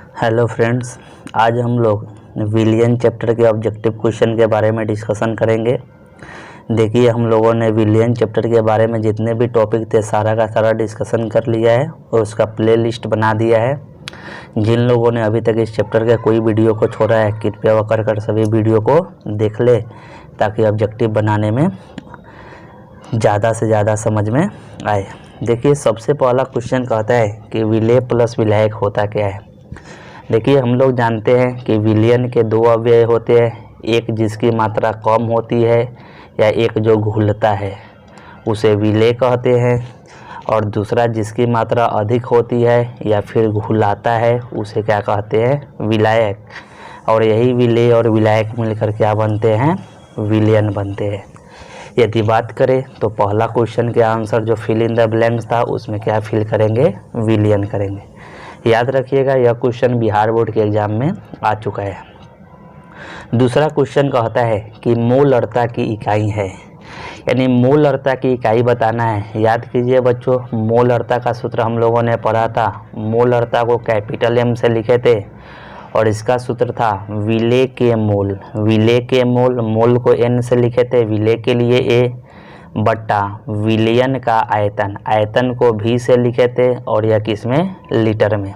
Hello friends, आज हम लोग विलियन चैप्टर के ऑब्जेक्टिव क्वेश्चन के बारे में डिस्कशन करेंगे। देखिए, हम लोगों ने विलियन चैप्टर के बारे में जितने भी टॉपिक थे सारा का सारा डिस्कशन कर लिया है और उसका प्लेलिस्ट बना दिया है। जिन लोगों ने अभी तक इस चैप्टर के कोई वीडियो को छोड़ा है, कृपया वो कर सभी वीडियो को देख ले, ताकि ऑब्जेक्टिव बनाने में ज़्यादा से ज़्यादा समझ में आए। देखिए, सबसे पहला क्वेश्चन कहता है कि विलेय प्लस विलायक होता क्या है। देखिए, हम लोग जानते हैं कि विलयन के दो अवयव होते हैं, एक जिसकी मात्रा कम होती है या एक जो घुलता है उसे विलेय कहते हैं, और दूसरा जिसकी मात्रा अधिक होती है या फिर घुलाता है उसे क्या कहते हैं, विलायक। और यही विलेय और विलायक मिलकर क्या बनते हैं, विलयन बनते हैं। यदि बात करें तो पहला क्वेश्चन के आंसर जो फिल इन द ब्लैंक्स था उसमें क्या फिल करेंगे, विलयन करेंगे। याद रखिएगा, यह क्वेश्चन बिहार बोर्ड के एग्जाम में आ चुका है। दूसरा क्वेश्चन कहता है कि मोलरता की इकाई है, यानी मोलरता की इकाई बताना है। याद कीजिए बच्चों, मोलरता का सूत्र हम लोगों ने पढ़ा था। मोलरता को कैपिटल एम से लिखे थे और इसका सूत्र था विलेय के मोल। विलेय के मोल, मोल को एन से लिखे थे, विलेय के लिए ए, बट्टा विलयन का आयतन, आयतन को भी से लिखे थे और यह किस में, लीटर में।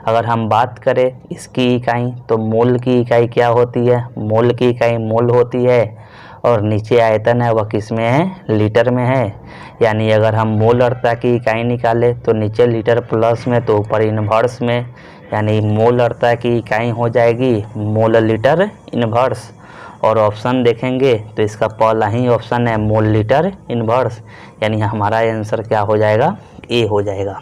अगर हम बात करें इसकी इकाई तो मोल की इकाई क्या होती है, मोल की इकाई मोल होती है और नीचे आयतन है वह किस में है, लीटर में है। यानी अगर हम मोलरता की इकाई निकालें तो नीचे लीटर प्लस में तो ऊपर इन्वर्स में, यानी मोलरता की इकाई हो जाएगी मोल लीटर इन्वर्स। और ऑप्शन देखेंगे तो इसका पहला ही ऑप्शन है मोल लीटर इन्वर्स, यानी हमारा आंसर क्या हो जाएगा, ए हो जाएगा।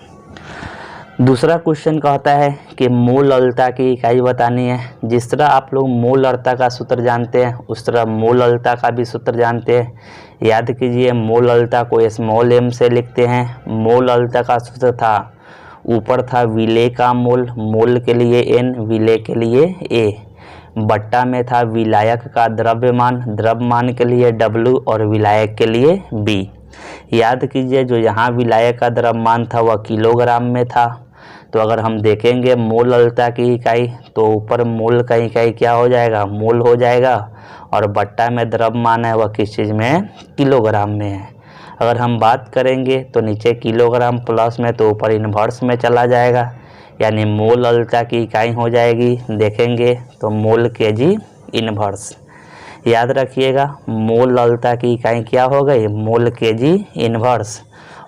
दूसरा क्वेश्चन कहता है कि मोललता की इकाई बतानी है। जिस तरह आप लोग मोलरता का सूत्र जानते हैं उस तरह मोललता का भी सूत्र जानते हैं। याद कीजिए, मोललता को स्मॉल एम से लिखते हैं। मोललता का सूत्र था, ऊपर था विलेय का मोल, मोल के लिए एन, विलेय के लिए ए, बट्टा में था विलायक का द्रव्यमान, द्रव्यमान के लिए W और विलायक के लिए B। याद कीजिए, जो यहाँ विलायक का द्रव्यमान था वह किलोग्राम में था। तो अगर हम देखेंगे मोललता की इकाई तो ऊपर मोल का इकाई क्या हो जाएगा, मोल हो जाएगा, और बट्टा में द्रव्यमान है वह किस चीज़ में है, किलोग्राम में है। अगर हम बात करेंगे तो नीचे किलोग्राम प्लस में तो ऊपर इन्वर्स में चला जाएगा, यानी मोललता की इकाई हो जाएगी, देखेंगे तो मोल केजी इन्वर्स। याद रखिएगा, मोललता की इकाई क्या हो गई, मोल केजी इन्वर्स।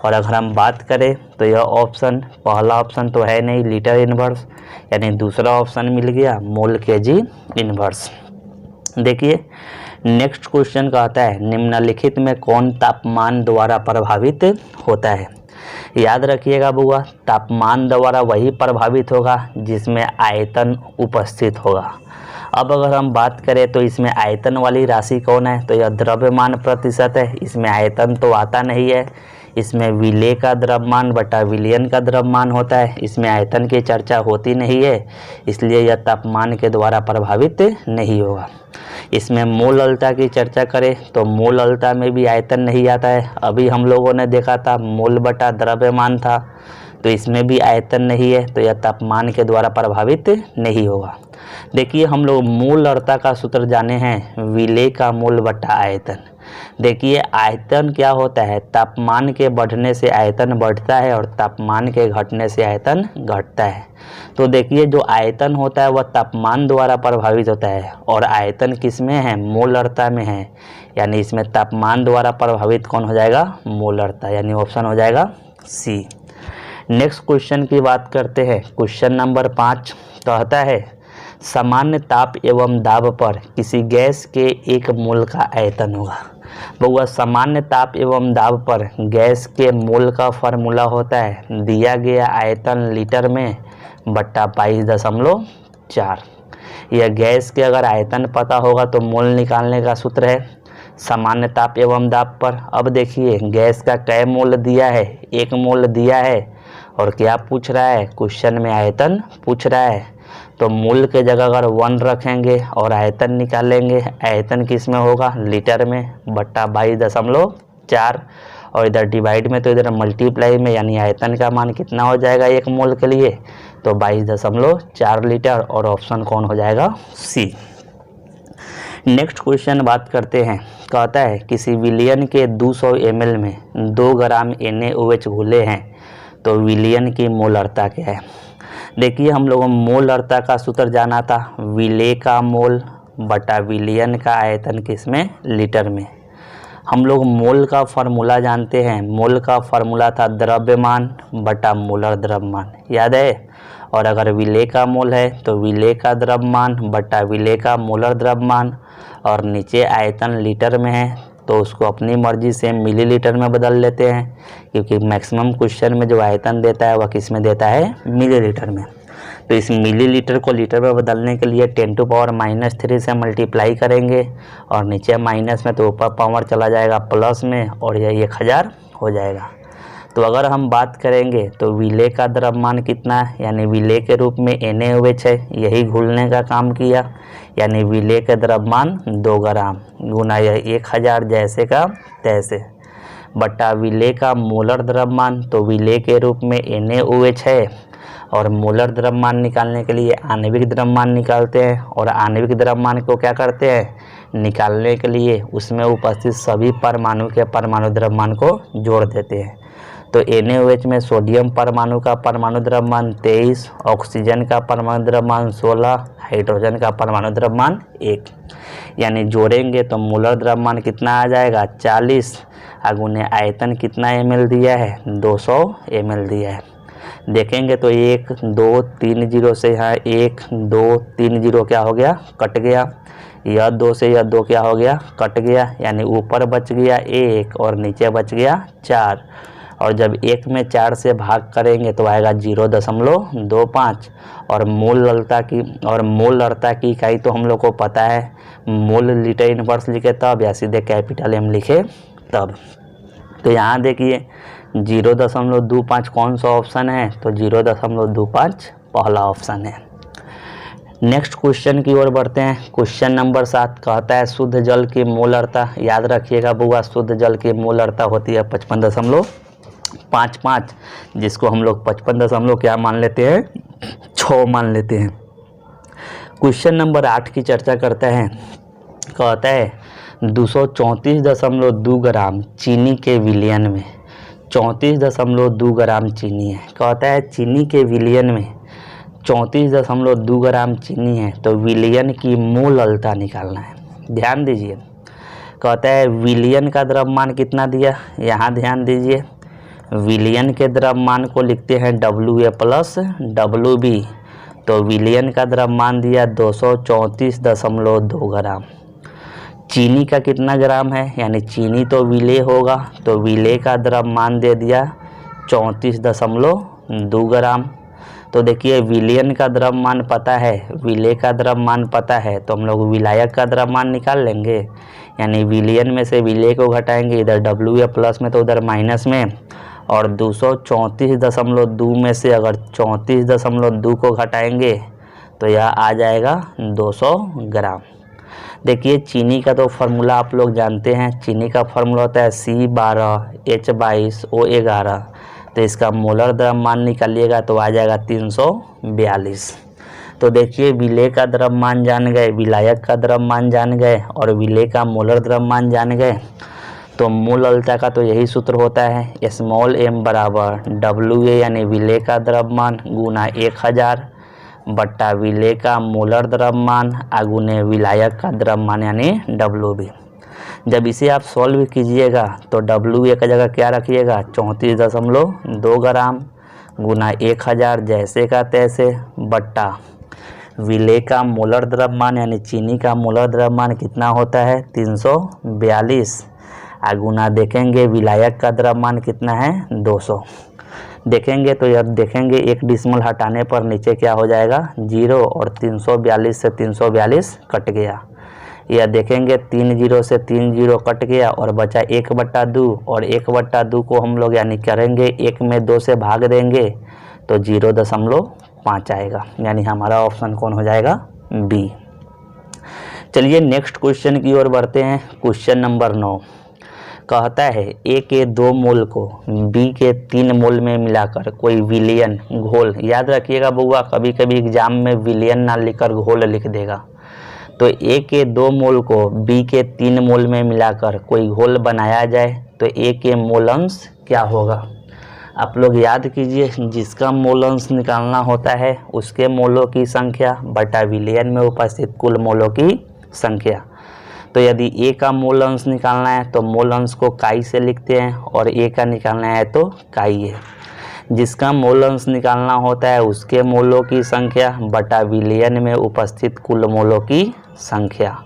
और अगर हम बात करें तो यह ऑप्शन, पहला ऑप्शन तो है नहीं लीटर इन्वर्स, यानी दूसरा ऑप्शन मिल गया मोल केजी इन्वर्स। देखिए, नेक्स्ट क्वेश्चन कहता है निम्नलिखित में कौन तापमान द्वारा प्रभावित होता है। याद रखिएगा बुआ, तापमान द्वारा वही प्रभावित होगा जिसमें आयतन उपस्थित होगा। अब अगर हम बात करें तो इसमें आयतन वाली राशि कौन है, तो यह द्रव्यमान प्रतिशत है। इसमें आयतन तो आता नहीं है, इसमें विलेय का द्रव्यमान बटा विलयन का द्रव्यमान होता है। इसमें आयतन की चर्चा होती नहीं है, इसलिए यह तापमान के द्वारा प्रभावित नहीं होगा। इसमें मोललता की चर्चा करें तो मोललता में भी आयतन नहीं आता है। अभी हम लोगों ने देखा था मोल बटा द्रव्यमान था, तो इसमें भी आयतन नहीं है, तो यह तापमान के द्वारा प्रभावित नहीं होगा। देखिए, हम लोग मोललता का सूत्र जाने हैं, विलेय का मोल बटा आयतन। देखिए, आयतन क्या होता है, तापमान के बढ़ने से आयतन बढ़ता है और तापमान के घटने से आयतन घटता है। तो देखिए, जो आयतन होता है वह तापमान द्वारा प्रभावित होता है और आयतन किस में है, मोलरता में है, यानी इसमें तापमान द्वारा प्रभावित कौन हो जाएगा, मोलरता, यानी ऑप्शन हो जाएगा सी। नेक्स्ट क्वेश्चन की बात करते हैं। क्वेश्चन नंबर 5 कहता है सामान्य ताप एवं दाब पर किसी गैस के एक मोल का आयतन होगा। बहुआ, सामान्य ताप एवं दाब पर गैस के मोल का फार्मूला होता है दिया गया आयतन लीटर में बट्टा 22.4। यह गैस के अगर आयतन पता होगा तो मोल निकालने का सूत्र है सामान्य ताप एवं दाब पर। अब देखिए, गैस का कै मोल दिया है, एक मोल दिया है, और क्या पूछ रहा है, क्वेश्चन में आयतन पूछ रहा है। तो मोल के जगह अगर 1 रखेंगे और आयतन निकालेंगे, आयतन किस में होगा, लीटर में, बट्टा 22.4, और इधर डिवाइड में तो इधर मल्टीप्लाई में, यानी आयतन का मान कितना हो जाएगा एक मोल के लिए, तो 22.4 लीटर, और ऑप्शन कौन हो जाएगा? सी। नेक्स्ट क्वेश्चन बात करते हैं। कहता है किसी विलियन के 200 ml में 2 ग्राम NaOH घुले हैं तो विलियन की मोलरता क्या है? देखिए हम लोगों मोलरता का सूत्र जाना था, विले का मोल बटा विलियन का आयतन किसमें? लीटर में। हम लोग मोल का फार्मूला जानते हैं, मोल का फार्मूला था द्रव्यमान बटा मोलर द्रव्यमान, याद है? और अगर विले का मोल है तो विले का द्रव्यमान बटा विले का मोलर द्रव्यमान, और नीचे आयतन लीटर में है तो उसको अपनी मर्जी से मिलीलीटर में बदल लेते हैं, क्योंकि मैक्सिमम क्वेश्चन में जो आयतन देता है वह किस में देता है? मिलीलीटर में। तो इस मिलीलीटर को लीटर में बदलने के लिए 10⁻³ से मल्टीप्लाई करेंगे, और नीचे माइनस में तो ऊपर पावर चला जाएगा प्लस में, और यह 1000 हो जाएगा। तो अगर हम बात करेंगे तो विले का द्रव्यमान कितना है, यानी विले के रूप में NaOH है, यही घुलने का काम किया, यानी विले का द्रव्यमान 2 ग्राम गुना यह 1000 जैसे का तैसे, बटा विले का मोलर द्रव्यमान, तो विले के रूप में NaOH है, और मोलर द्रव्यमान निकालने के लिए आणविक द्रव्यमान निकालते हैं, और आणविक द्रव्यमान को क्या करते हैं? निकालने के लिए उसमें उपस्थित सभी परमाणु के परमाणु द्रव्यमान को जोड़ देते हैं। तो NaOH में सोडियम परमाणु का परमाणु द्रव्यमान 23, ऑक्सीजन का परमाणु द्रव्यमान 16, हाइड्रोजन का परमाणु द्रव्यमान 1, यानी जोड़ेंगे तो मोलर द्रव्यमान कितना आ जाएगा? 40, अगुने आयतन कितना ml दिया है? 200 ml दिया है। देखेंगे तो 1 2 3 0 से यहाँ 1 2 3 0 क्या हो गया? कट गया। यह 2 से यह 2 क्या हो गया? कट गया, यानी ऊपर बच गया 1 और नीचे बच गया 4, और जब 1 में 4 से भाग करेंगे तो आएगा 0.25, और मोलरता की इकाई तो हम लोग को पता है, मोल लीटर इनवर्स लिखे तब या सीधे कैपिटल M लिखे तब। तो यहाँ देखिए 0.25 कौन सा ऑप्शन है? तो 0.25 पहला ऑप्शन है। नेक्स्ट क्वेश्चन की ओर बढ़ते हैं। क्वेश्चन नंबर 7 कहता है शुद्ध जल की मोलरता, याद रखिएगा बुआ, शुद्ध जल की मोलरता होती है 55.55, जिसको हम लोग 55 क्या मान लेते हैं? 6 मान लेते हैं। क्वेश्चन नंबर 8 की चर्चा करते हैं। कहता है 234.2 ग्राम चीनी के विलियन में, 34.2 ग्राम चीनी है। कहता है चीनी के विलियन में 34.2 ग्राम चीनी है, तो विलियन की मोलरता निकालना है। ध्यान दीजिए, कहता है विलियन का द्रव्यमान कितना दिया, यहाँ ध्यान दीजिए, विलियन के द्रव्यमान को लिखते हैं WA प्लस WB, तो विलियन का द्रव्यमान दिया 234.2 ग्राम। चीनी का कितना ग्राम है, यानी चीनी तो विले होगा, तो विले का द्रव्यमान दे दिया 34.2 ग्राम। तो देखिए विलियन का द्रव्यमान पता है, विले का द्रव्यमान पता है, तो हम लोग विलायक का द्रव्यमान निकाल लेंगे, यानी विलियन में से विले को घटाएंगे, इधर WA प्लस में तो उधर माइनस में, और 234.2 में से अगर 34.2 को घटाएंगे तो यह आ जाएगा 200 ग्राम। देखिए चीनी का तो फार्मूला आप लोग जानते हैं, चीनी का फार्मूला होता है C12H22O11, तो इसका मोलर द्रव्यमान निकालिएगा तो आ जाएगा 342। तो देखिए विले का द्रव्यमान जान गए, विलायक का द्रव्यमान जान गए, और विले का मोलर द्रव्यमान जान गए, तो मोलरता का तो यही सूत्र होता है, स्मॉल m बराबर WA यानी विले का द्रव्यमान गुना 1000 बट्टा विले का मोलर द्रव्यमान आगुने विलायक का द्रव्यमान यानी WB। जब इसे आप सॉल्व कीजिएगा तो WA का जगह क्या रखिएगा? 34.2 ग्राम गुना 1000 जैसे का तैसे बट्टा विले का मोलर द्रव्यमान यानी चीनी का मोलर द्रव्यमान कितना होता है? 342, आगुना देखेंगे विलायक का द्रव्यमान कितना है? 200। देखेंगे तो अब देखेंगे 1 डिसमल हटाने पर नीचे क्या हो जाएगा? 0, और 342 से 342 कट गया। यह देखेंगे 3 0 से 3 0 कट गया और बचा 1/2, और 1/2 को हम लोग यानी करेंगे 1 में 2 से भाग देंगे तो 0.5 आएगा, यानी हमारा ऑप्शन कौन हो जाएगा? बी। चलिए नेक्स्ट क्वेश्चन की ओर बढ़ते हैं। क्वेश्चन नंबर 9 कहता है ए के 2 मोल को बी के 3 मोल में मिलाकर कोई विलयन घोल, याद रखिएगा बउआ, कभी कभी एग्जाम में विलयन ना लिखकर घोल लिख देगा। तो ए के 2 मोल को बी के 3 मोल में मिलाकर कोई घोल बनाया जाए तो ए के मोल अंश क्या होगा? आप लोग याद कीजिए, जिसका मोल अंश निकालना होता है उसके मोलों की संख्या बटा विलयन में उपस्थित कुल मोलों की संख्या। तो यदि ए का मोल अंश निकालना है तो मोल अंश को काई से लिखते हैं और ए का निकालना है तो काई है। जिसका मोल अंश निकालना होता है उसके मोलों की संख्या बटा विलयन में उपस्थित कुल मोलों की संख्या।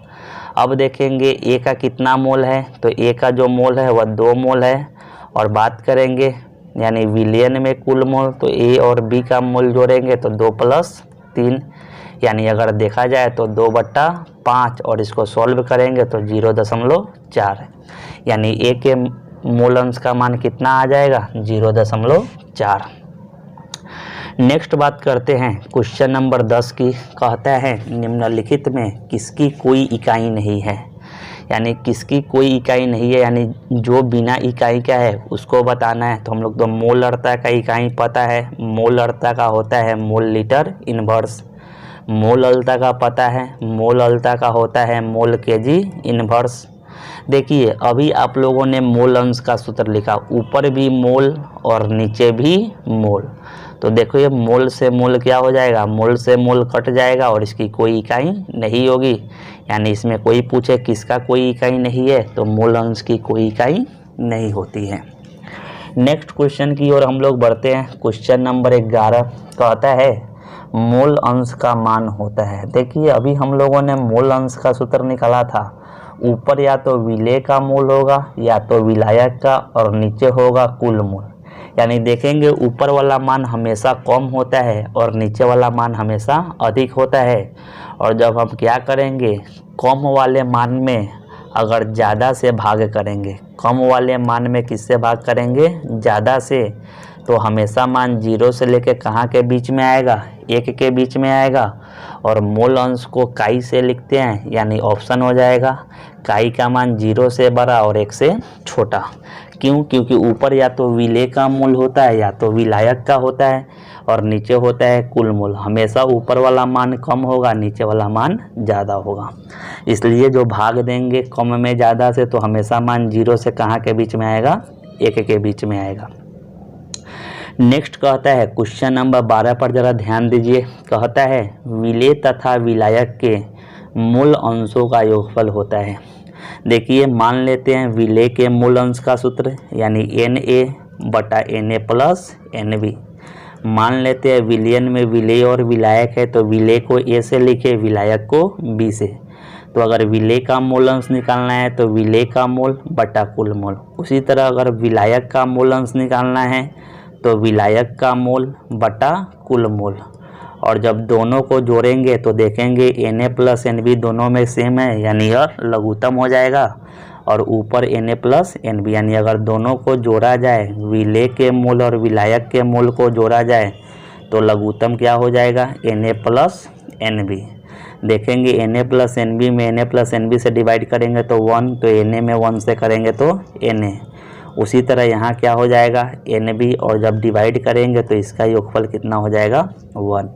अब देखेंगे ए का कितना मोल है, तो ए का जो मोल है वह 2 मोल है, और बात करेंगे यानी विलयन में कुल मोल, तो ए और बी का मोल जोड़ेंगे तो 2 + 3, यानी अगर देखा जाए तो 2/5, और इसको सॉल्व करेंगे तो 0.4, यानी ए के मोल अंश का मान कितना आ जाएगा? 0.4। नेक्स्ट बात करते हैं क्वेश्चन नंबर 10 की। कहता है निम्नलिखित में किसकी कोई इकाई नहीं है, यानी किसकी कोई इकाई नहीं है, यानी जो बिना इकाई का है उसको बताना है। तो हम लोग तो मोल अर्था का इकाई पता है, मोल अर्था का होता है मोल लीटर इनवर्स। मोल अल्ता का पता है, मोल अल्ता का होता है मोल केजी इनवर्स। देखिए अभी आप लोगों ने मोल अंश का सूत्र लिखा, ऊपर भी मोल और नीचे भी मोल। तो देखो ये मोल से मोल क्या हो जाएगा? मोल से मोल कट जाएगा और इसकी कोई इकाई नहीं होगी, यानी इसमें कोई पूछे किसका कोई इकाई नहीं है तो मोल अंश की कोई इकाई नहीं होती है। नेक्स्ट क्वेश्चन की ओर हम लोग बढ़ते हैं। क्वेश्चन नंबर 11 कहता है मोल अंश का मान होता है। देखिए अभी हम लोगों ने मोल अंश का सूत्र निकाला था, ऊपर या तो विलेय का मोल होगा या तो विलायक का, और नीचे होगा कुल मोल। यानी देखेंगे ऊपर वाला मान हमेशा कम होता है और नीचे वाला मान हमेशा अधिक होता है। और जब हम क्या करेंगे, कम वाले मान में अगर ज़्यादा से भाग करेंगे, कम वाले मान में किससे भाग करेंगे? ज़्यादा से, तो हमेशा मान 0 से लेके कहाँ के बीच में आएगा? 1 के बीच में आएगा। और मोल अंश को काई से लिखते हैं, यानी ऑप्शन हो जाएगा काई का मान 0 से बड़ा और 1 से छोटा। क्यों? क्योंकि ऊपर या तो विलेय का मोल होता है या तो विलायक का होता है, और नीचे होता है कुल मोल। हमेशा ऊपर वाला मान कम होगा, नीचे वाला मान ज़्यादा होगा। इसलिए जो भाग देंगे कम में ज़्यादा से, तो हमेशा मान 0 से कहाँ के बीच में आएगा? 1 के बीच में आएगा। नेक्स्ट कहता है क्वेश्चन नंबर 12 पर जरा ध्यान दीजिए। कहता है विलेय तथा विलायक के मूल अंशों का योगफल होता है। देखिए मान लेते हैं विलेय के मूल अंश का सूत्र यानी Na/Na + Nb। मान लेते हैं विलयन में विलेय और विलायक है, तो विलेय को A से लिखे, विलायक को B से। तो अगर विलेय का मूल अंश निकालना है तो विलेय का मोल बटा कुल मोल। उसी तरह अगर विलायक का मूल अंश निकालना है तो विलायक का मोल बटा कुल मोल। और जब दोनों को जोड़ेंगे तो देखेंगे Na + Nb दोनों में सेम है, यानी यह लघुत्तम हो जाएगा। और ऊपर Na + Nb, यानी अगर दोनों को जोड़ा जाए, विलेय के मोल और विलायक के मोल को जोड़ा जाए तो लघुत्तम क्या हो जाएगा? Na + Nb। देखेंगे Na + Nb में Na + Nb से डिवाइड करेंगे तो 1, तो Na में 1 से करेंगे तो Na। उसी तरह यहाँ क्या हो जाएगा? Nb, और जब डिवाइड करेंगे तो इसका योगफल कितना हो जाएगा? 1।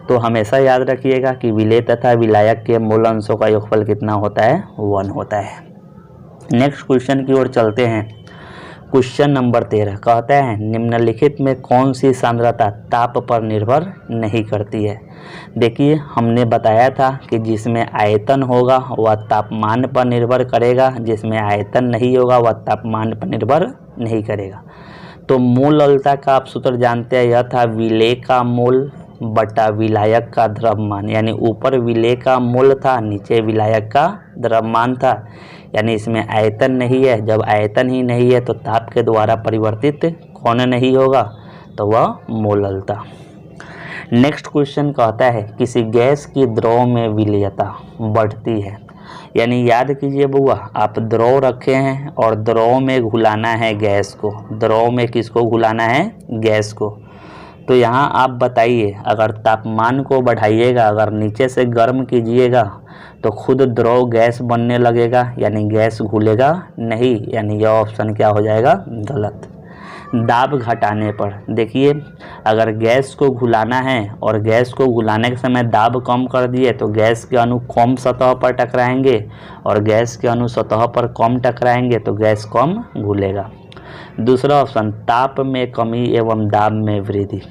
तो हमेशा याद रखिएगा कि विलेय तथा विलायक के मूल अंशों का योगफल कितना होता है? 1 होता है। नेक्स्ट क्वेश्चन की ओर चलते हैं। क्वेश्चन नंबर 13 कहता है निम्नलिखित में कौन सी सांद्रता ताप पर निर्भर नहीं करती है। देखिए हमने बताया था कि जिसमें आयतन होगा वह तापमान पर निर्भर करेगा, जिसमें आयतन नहीं होगा वह तापमान पर निर्भर नहीं करेगा। तो मोल अल्ता का आप सूत्र जानते हैं, यह था विलेय का मोल बटा विलायक का द्रव्यमान, यानी ऊपर विलेय का मोल था, नीचे विलायक का द्रव्यमान था। यानी इसमें आयतन नहीं है, जब आयतन ही नहीं है तो ताप के द्वारा परिवर्तित कौन नहीं होगा? तो वह मोललता। नेक्स्ट क्वेश्चन कहता है किसी गैस की द्रव में विलेयता बढ़ती है। यानी याद कीजिए बुआ, आप द्रव रखे हैं और द्रव में घुलाना है गैस को। द्रव में किसको घुलाना है? गैस को। तो यहाँ आप बताइए, अगर तापमान को बढ़ाइएगा, अगर नीचे से गर्म कीजिएगा तो खुद द्रव गैस बनने लगेगा, यानी गैस घुलेगा नहीं, यानी यह ऑप्शन क्या हो जाएगा, गलत। दाब घटाने पर देखिए, अगर गैस को घुलाना है और गैस को घुलाने के समय दाब कम कर दिए तो गैस के अणु कम सतह पर टकराएंगे, और गैस के अणु सतह पर कम टकराएंगे तो गैस कम घुलेगा। दूसरा ऑप्शन, ताप में कमी एवं दाब में वृद्धि।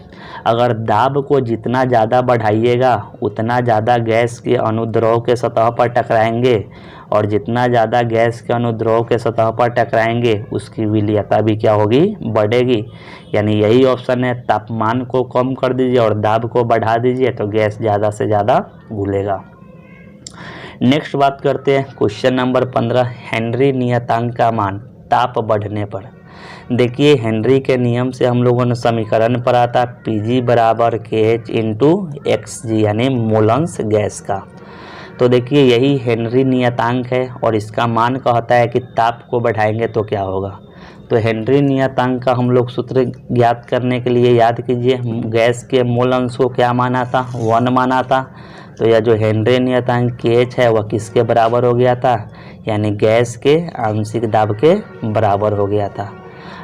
अगर दाब को जितना ज़्यादा बढ़ाइएगा उतना ज़्यादा गैस के अणु द्रव के सतह पर टकराएंगे, और जितना ज़्यादा गैस के अणु द्रव के सतह पर टकराएंगे उसकी विलीयता भी क्या होगी, बढ़ेगी। यानी यही ऑप्शन है, तापमान को कम कर दीजिए और दाब को बढ़ा दीजिए तो गैस ज़्यादा से ज़्यादा घुलेगा। नेक्स्ट बात करते हैं क्वेश्चन नंबर 15, हेनरी नियतांक का मान ताप बढ़ने पर। देखिए, हेनरी के नियम से हम लोगों ने समीकरण पढ़ा था Pg बराबर KH इंटू XG, यानी मोलंस गैस का। तो देखिए, यही हेनरी नियतांक है और इसका मान कहता है कि ताप को बढ़ाएंगे तो क्या होगा। तो हेनरी नियतांक का हम लोग सूत्र ज्ञात करने के लिए याद कीजिए, गैस के मोल अंश को क्या माना था, 1 माना था। तो यह जो हेनरी नियतांक KH है वह किसके बराबर हो गया था, यानी गैस के आंशिक दाब के बराबर हो गया था।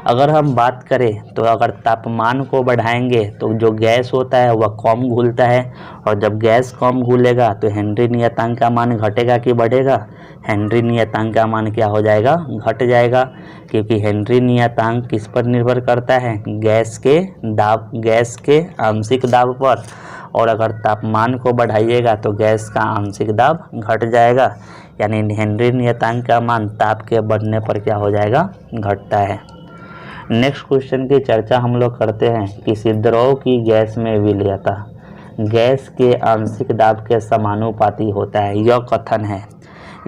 अगर हम बात करें तो अगर तापमान को बढ़ाएंगे तो जो गैस होता है वह कम घुलता है, और जब गैस कम घुलेगा तो हेनरी नियतांक का मान घटेगा कि बढ़ेगा, हेनरी नियतांक का मान क्या हो जाएगा, घट जाएगा। क्योंकि हेनरी नियतांक किस पर निर्भर करता है, गैस के दाब, गैस के आंशिक दाब पर, और अगर तापमान को बढ़ाइएगा तो गैस का आंशिक दाब घट जाएगा, यानी हेनरी नियतांक का मान ताप के बढ़ने पर क्या हो जाएगा, घटता है। नेक्स्ट क्वेश्चन की चर्चा हम लोग करते हैं, किसी द्रव की गैस में विलीयता गैस के आंशिक दाब के समानुपाती होता है, यह कथन है।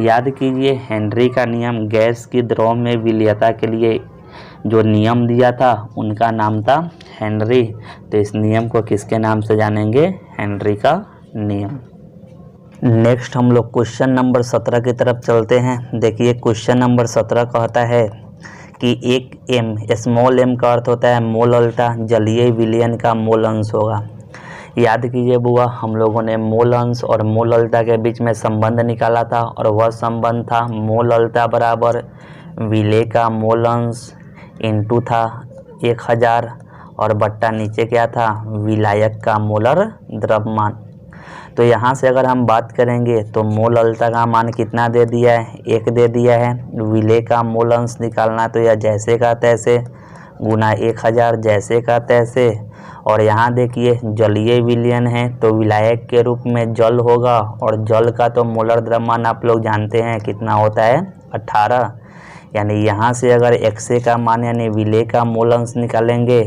याद कीजिए, हेनरी का नियम गैस की द्रव में विलीयता के लिए जो नियम दिया था उनका नाम था हेनरी। तो इस नियम को किसके नाम से जानेंगे, हेनरी का नियम। नेक्स्ट हम लोग क्वेश्चन नंबर 17 की तरफ चलते हैं। देखिए, क्वेश्चन नंबर 17 कहता है कि एक m, स्मॉल m का अर्थ होता है मोल अल्टा, जलीय विलयन का मोल अंश होगा। याद कीजिए बुआ, हम लोगों ने मोल अंश और मोल अल्टा के बीच में संबंध निकाला था, और वह संबंध था मोल अल्टा बराबर विलेय का मोल अंश इंटू था 1000, और बट्टा नीचे क्या था, विलायक का मोलर द्रव्यमान। तो यहाँ से अगर हम बात करेंगे तो मोल अल्टा का मान कितना दे दिया है, 1 दे दिया है। विलेय का मोल अंश निकालना तो यह जैसे का तैसे गुना 1000, जैसे का तैसे। और यहाँ देखिए, जलीय विलयन है तो विलायक के रूप में जल होगा, और जल का तो मोलर द्रव्यमान आप लोग जानते हैं कितना होता है, 18। यानी यहाँ से अगर XA का मान यानी विलेय का मोल अंश निकालेंगे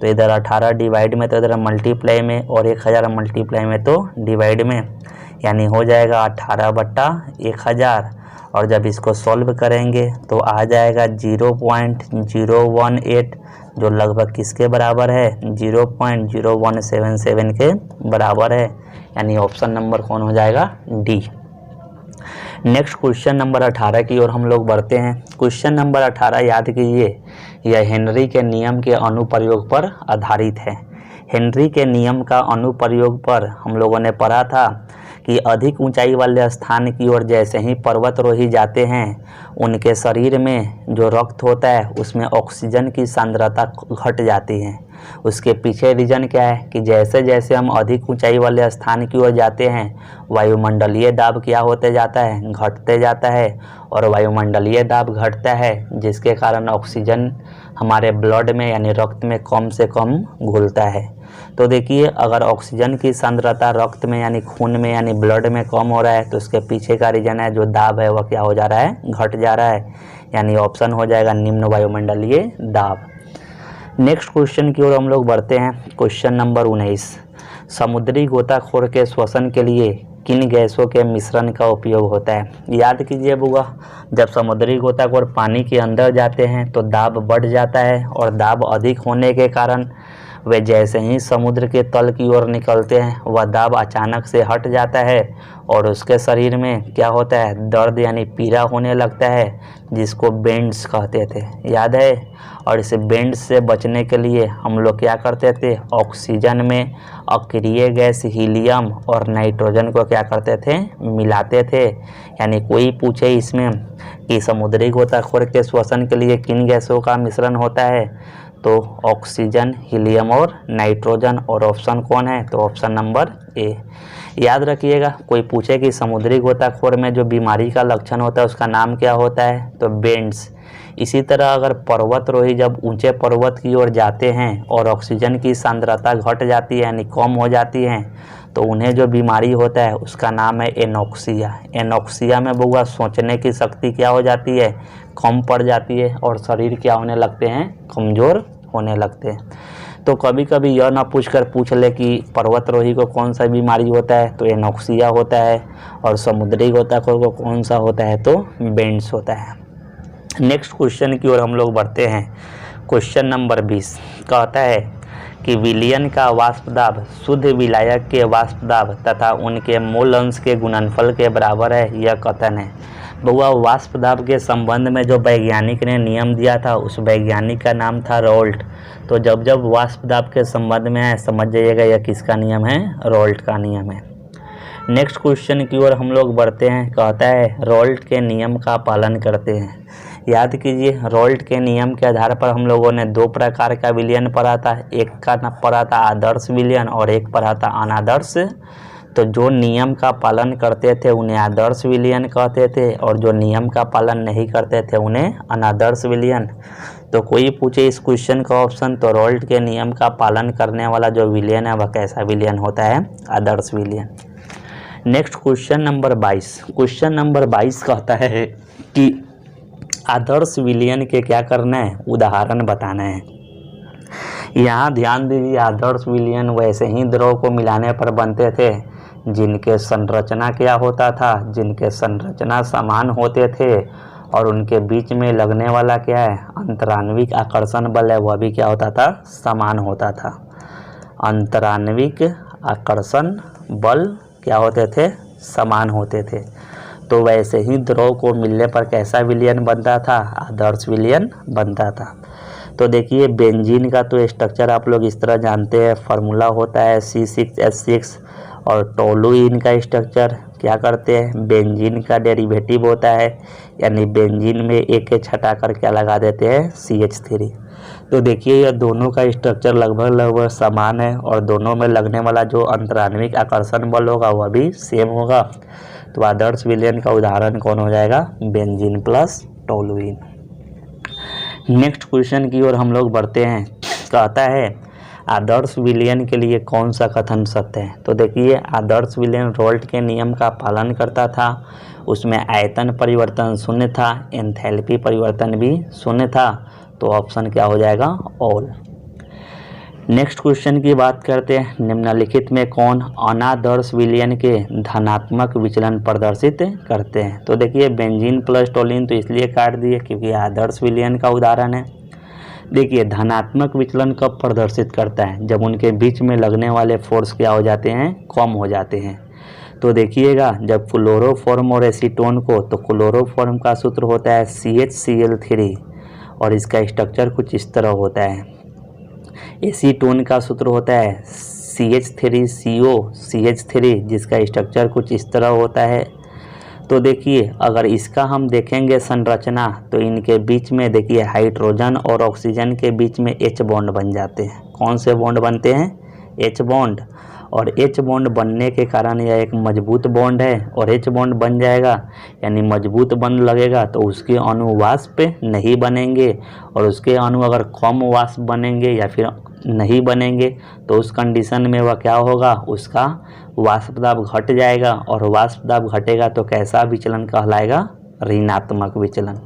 तो इधर 18 डिवाइड में, तो इधर मल्टीप्लाई में, और 1000 मल्टीप्लाई में तो डिवाइड में, यानी हो जाएगा 18/1000। और जब इसको सॉल्व करेंगे तो आ जाएगा 0.018, जो लगभग किसके बराबर है, 0.0177 के बराबर है। यानी ऑप्शन नंबर कौन हो जाएगा, डी। नेक्स्ट क्वेश्चन नंबर 18 की ओर हम लोग बढ़ते हैं। क्वेश्चन नंबर 18 याद कीजिए, यह हेनरी के नियम के अनुप्रयोग पर आधारित है। हेनरी के नियम का अनुप्रयोग पर हम लोगों ने पढ़ा था कि अधिक ऊंचाई वाले स्थान की ओर जैसे ही पर्वतारोही जाते हैं उनके शरीर में जो रक्त होता है उसमें ऑक्सीजन की सांद्रता घट जाती है। उसके पीछे रीजन क्या है कि जैसे जैसे हम अधिक ऊंचाई वाले स्थान की ओर जाते हैं वायुमंडलीय दाब क्या होते जाता है, घटते जाता है, और वायुमंडलीय दाब घटता है जिसके कारण ऑक्सीजन हमारे ब्लड में यानी रक्त में कम से कम घुलता है। तो देखिए, अगर ऑक्सीजन की सांद्रता रक्त में यानी खून में यानी ब्लड में कम हो रहा है तो उसके पीछे का रीजन है जो दाब है वह क्या हो जा रहा है, घट जा रहा है। यानी ऑप्शन हो जाएगा निम्न वायुमंडलीय दाब। नेक्स्ट क्वेश्चन की ओर हम लोग बढ़ते हैं। क्वेश्चन नंबर 19, समुद्री गोताखोर के श्वसन के लिए किन गैसों के मिश्रण का उपयोग होता है। याद कीजिए बुआ, जब समुद्री गोताखोर पानी के अंदर जाते हैं तो दाब बढ़ जाता है, और दाब अधिक होने के कारण वे जैसे ही समुद्र के तल की ओर निकलते हैं वह दाब अचानक से हट जाता है और उसके शरीर में क्या होता है, दर्द यानी पीड़ा होने लगता है, जिसको बेंड्स कहते थे, याद है। और इसे बेंड्स से बचने के लिए हम लोग क्या करते थे, ऑक्सीजन में अक्रिय गैस हीलियम और नाइट्रोजन को क्या करते थे, मिलाते थे। यानी कोई पूछे इसमें कि समुद्री गोताखोर के श्वसन के लिए किन गैसों का मिश्रण होता है, तो ऑक्सीजन, हीलियम और नाइट्रोजन, और ऑप्शन कौन है, तो ऑप्शन नंबर ए। याद रखिएगा, कोई पूछे कि समुद्री गोताखोर में जो बीमारी का लक्षण होता है उसका नाम क्या होता है, तो बेंड्स। इसी तरह अगर पर्वतरोही जब ऊंचे पर्वत की ओर जाते हैं और ऑक्सीजन की सांद्रता घट जाती है यानी कम हो जाती है, तो उन्हें जो बीमारी होता है उसका नाम है एनोक्सिया। एनोक्सिया में बउआ सोचने की शक्ति क्या हो जाती है, कम पड़ जाती है और शरीर क्या होने लगते हैं, कमज़ोर होने लगते हैं। तो कभी कभी यह ना पूछ ले कि पर्वतरोही को कौन सा बीमारी होता है, तो एनोक्सिया होता है, और समुद्री गोताखोर को कौन सा होता है, तो बेंड्स होता है। नेक्स्ट क्वेश्चन की ओर हम लोग बढ़ते हैं। क्वेश्चन नंबर 20 कहता है कि विलयन का वाष्प दाब शुद्ध विलायक के वाष्प दाब तथा उनके मूल अंश के गुणनफल के बराबर है, यह कथन है। बउआ वाष्प दाब के संबंध में जो वैज्ञानिक ने नियम दिया था उस वैज्ञानिक का नाम था रोल्ट। तो जब जब वाष्प दाब के संबंध में है समझ जाइएगा यह किसका नियम है, रोल्ट का नियम है। नेक्स्ट क्वेश्चन की ओर हम लोग बढ़ते हैं। कहता है रोल्ट के नियम का पालन करते हैं। याद कीजिए, रोल्ट के नियम के आधार पर हम लोगों ने दो प्रकार का विलयन पढ़ा था, एक का पढ़ा था आदर्श विलयन और एक पढ़ा था अनादर्श। तो जो नियम का पालन करते थे उन्हें आदर्श विलयन कहते थे और जो नियम का पालन नहीं करते थे उन्हें अनादर्श विलयन। तो कोई पूछे इस क्वेश्चन का ऑप्शन, तो रोल्ट के नियम का पालन करने वाला जो विलयन है वह कैसा विलयन होता है, आदर्श विलयन। Next question number 22। Question number 22 कहता है कि आदर्श विलयन के क्या करना है, उदाहरण बताना है। यहाँ ध्यान दीजिए, आदर्श विलयन वैसे ही द्रव को मिलाने पर बनते थे जिनके संरचना क्या होता था, जिनके संरचना समान होते थे और उनके बीच में लगने वाला क्या है, अंतराण्विक आकर्षण बल है, वह भी क्या होता था, समान होता था। अंतराण्विक आकर्षण बल क्या होते थे, समान होते थे। तो वैसे ही द्रव को मिलने पर कैसा विलयन बनता था, आदर्श विलयन बनता था। तो देखिए बेंजीन का तो स्ट्रक्चर आप लोग इस तरह जानते हैं, फार्मूला होता है C6H6, और टोलुइन का स्ट्रक्चर क्या करते हैं, बेंजीन का डेरिवेटिव होता है, यानी बेंजीन में एक छटा कर क्या लगा देते हैं, CH3। तो देखिए यह दोनों का स्ट्रक्चर लगभग समान है और दोनों में लगने वाला जो अंतराण्विक आकर्षण बल होगा वह भी सेम होगा। तो आदर्श विलयन का उदाहरण कौन हो जाएगा, benzene plus toluene. Next question की ओर हम लोग बढ़ते हैं। कहता है आदर्श विलयन के लिए कौन सा कथन सत्य है। तो देखिए आदर्श विलयन रोल्ट के नियम का पालन करता था, उसमें आयतन परिवर्तन शून्य था, एंथैल्पी परिवर्तन भी शून्य था। तो ऑप्शन क्या हो जाएगा, ऑल। नेक्स्ट क्वेश्चन की बात करते हैं। निम्नलिखित में कौन अनादर्श विलयन के धनात्मक विचलन प्रदर्शित करते हैं। तो देखिए बेंजीन प्लस टोलिन तो इसलिए काट दिए क्योंकि आदर्श विलयन का उदाहरण है। देखिए धनात्मक विचलन कब प्रदर्शित करता है, जब उनके बीच में लगने वाले फोर्स क्या हो जाते हैं, कम हो जाते हैं। तो देखिएगा जब क्लोरोफॉर्म और एसीटोन को, तो क्लोरोफॉर्म का सूत्र होता है CHCl3 और इसका स्ट्रक्चर कुछ इस तरह होता है। एसीटोन का सूत्र होता है CH3CO CH3 जिसका स्ट्रक्चर कुछ इस तरह होता है। तो देखिए अगर इसका हम देखेंगे संरचना, तो इनके बीच में देखिए हाइड्रोजन और ऑक्सीजन के बीच में H बॉन्ड बन जाते हैं। कौन से बॉन्ड बनते हैं, H बॉन्ड। और H बॉन्ड बनने के कारण यह एक मजबूत बॉन्ड है और H बॉन्ड बन जाएगा यानी मजबूत बन लगेगा तो उसके अणु वाष्प नहीं बनेंगे, और उसके अणु अगर कम वाष्प बनेंगे या फिर नहीं बनेंगे तो उस कंडीशन में वह क्या होगा, उसका वाष्प दाब घट जाएगा, और वाष्प दाब घटेगा तो कैसा विचलन कहलाएगा, ऋणात्मक विचलन।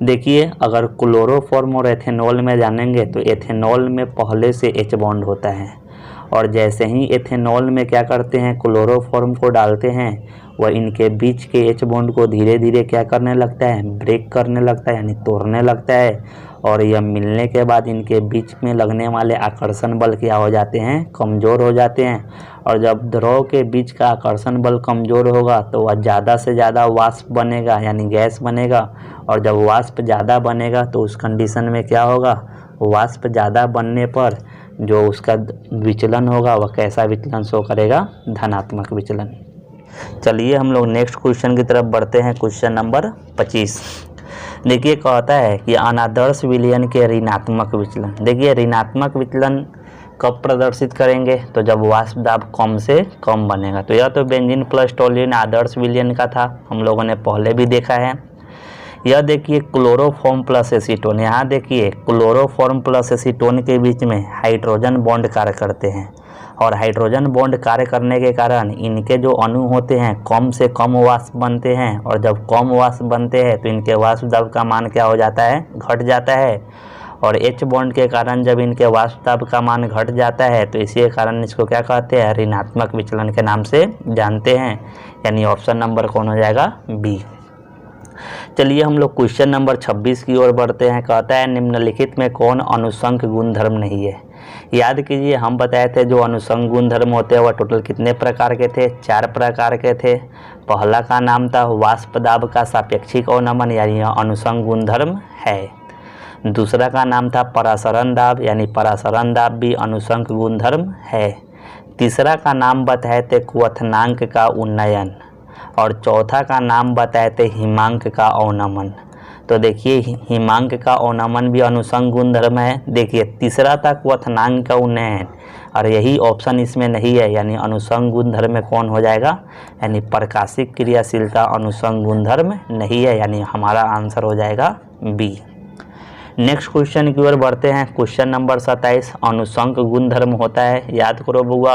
देखिए अगर क्लोरोफॉर्म और एथेनॉल में जानेंगे तो एथेनॉल में पहले से H बॉन्ड होता है और जैसे ही एथेनॉल में क्या करते हैं, क्लोरोफॉर्म को डालते हैं, वह इनके बीच के H बॉन्ड को धीरे धीरे क्या करने लगता है, ब्रेक करने लगता है, यानी तोड़ने लगता है। और यह मिलने के बाद इनके बीच में लगने वाले आकर्षण बल क्या हो जाते हैं, कमज़ोर हो जाते हैं। और जब द्रव के बीच का आकर्षण बल कमज़ोर होगा तो वह ज़्यादा से ज़्यादा वाष्प बनेगा, यानी गैस बनेगा। और जब वाष्प ज़्यादा बनेगा तो उस कंडीशन में क्या होगा, वाष्प ज़्यादा बनने पर जो उसका विचलन होगा वह कैसा विचलन शो करेगा, धनात्मक विचलन। चलिए हम लोग नेक्स्ट क्वेश्चन की तरफ बढ़ते हैं। Question number 25। देखिए कहता है कि अनादर्श विलयन के ऋणात्मक विचलन। देखिए ऋणात्मक विचलन कब प्रदर्शित करेंगे, तो जब वाष्प दाब कम से कम बनेगा। तो यह तो बेंजीन प्लस टोल्यूइन आदर्श विलयन का था, हम लोगों ने पहले भी देखा है। यह देखिए क्लोरोफॉर्म प्लस एसीटोन, यहाँ देखिए क्लोरोफॉर्म प्लस एसीटोन के बीच में हाइड्रोजन बॉन्ड कार्य करते हैं। और हाइड्रोजन बॉन्ड कार्य करने के कारण इनके जो अणु होते हैं कम से कम वाष्प बनते हैं। और जब कम वाष्प बनते हैं तो इनके वाष्प दाब का मान क्या हो जाता है, घट जाता है। और H बॉन्ड के कारण जब इनके वाष्प दाब का मान घट जाता है तो इसी के कारण इसको क्या कहते हैं, ऋणात्मक विचलन के नाम से जानते हैं। यानी ऑप्शन नंबर कौन हो जाएगा, बी। चलिए हम लोग क्वेश्चन नंबर 26 की ओर बढ़ते हैं। कहता है निम्नलिखित में कौन अनुषंग गुणधर्म नहीं है। याद कीजिए हम बताए थे जो अनुषंग गुणधर्म होते हैं वह टोटल कितने प्रकार के थे, 4 प्रकार के थे। पहला का नाम था वाष्प दाब का सापेक्षिक अवनमन, यानी यह अनुषंग गुणधर्म है। दूसरा का नाम था परासरण दाब, यानी परासरण दाब भी अनुषंग गुणधर्म है। तीसरा का नाम बताए थे क्वथनांक का उन्नयन। और चौथा का नाम बताए थे हिमांक का अवनमन। तो देखिए हिमांक का अवनमन भी अनुषंग गुणधर्म है। देखिए तीसरा था क्वथनांक का उन्नयन, और यही ऑप्शन इसमें नहीं है, यानी अनुषंग गुणधर्म में कौन हो जाएगा, यानी प्रकाशिक क्रियाशीलता अनुषंग गुणधर्म नहीं है, यानी हमारा आंसर हो जाएगा बी। नेक्स्ट क्वेश्चन की ओर बढ़ते हैं। Question number 27। अनुषंग गुणधर्म होता है, याद करो बुआ,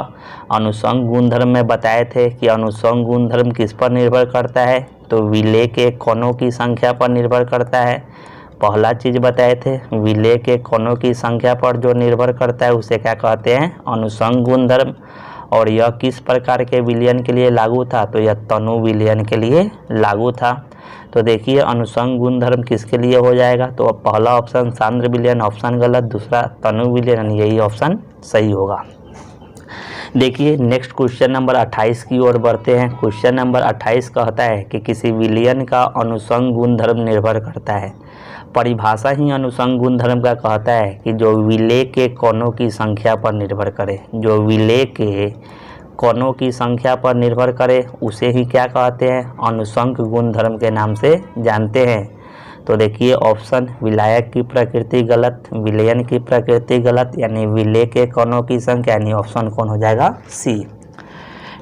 अनुषंग गुणधर्म में बताए थे कि अनुषंग गुणधर्म किस पर निर्भर करता है, तो विलेय के कणों की संख्या पर निर्भर करता है। पहला चीज़ बताए थे विलेय के कणों की संख्या पर जो निर्भर करता है उसे क्या कहते हैं, अनुषंग गुणधर्म। और यह किस प्रकार के विलयन के लिए लागू था, तो यह तनु विलयन के लिए लागू था। तो देखिए अनुषंग गुणधर्म किसके लिए हो जाएगा, तो अब पहला ऑप्शन सांद्र विलयन ऑप्शन गलत, दूसरा तनु विलयन, यही ऑप्शन सही होगा। देखिए नेक्स्ट क्वेश्चन नंबर 28 की ओर बढ़ते हैं। क्वेश्चन नंबर 28 कहता है कि किसी विलयन का अनुषंग गुणधर्म निर्भर करता है। परिभाषा ही अनुषंग गुणधर्म का कहता है कि जो विलेय के कणों की संख्या पर निर्भर करे, जो विलेय के कणों की संख्या पर निर्भर करे उसे ही क्या कहते हैं, अनुषंग गुणधर्म के नाम से जानते हैं। तो देखिए ऑप्शन विलायक की प्रकृति गलत, विलयन की प्रकृति गलत, यानी विलेय के कणों की संख्या, यानी ऑप्शन कौन हो जाएगा, सी।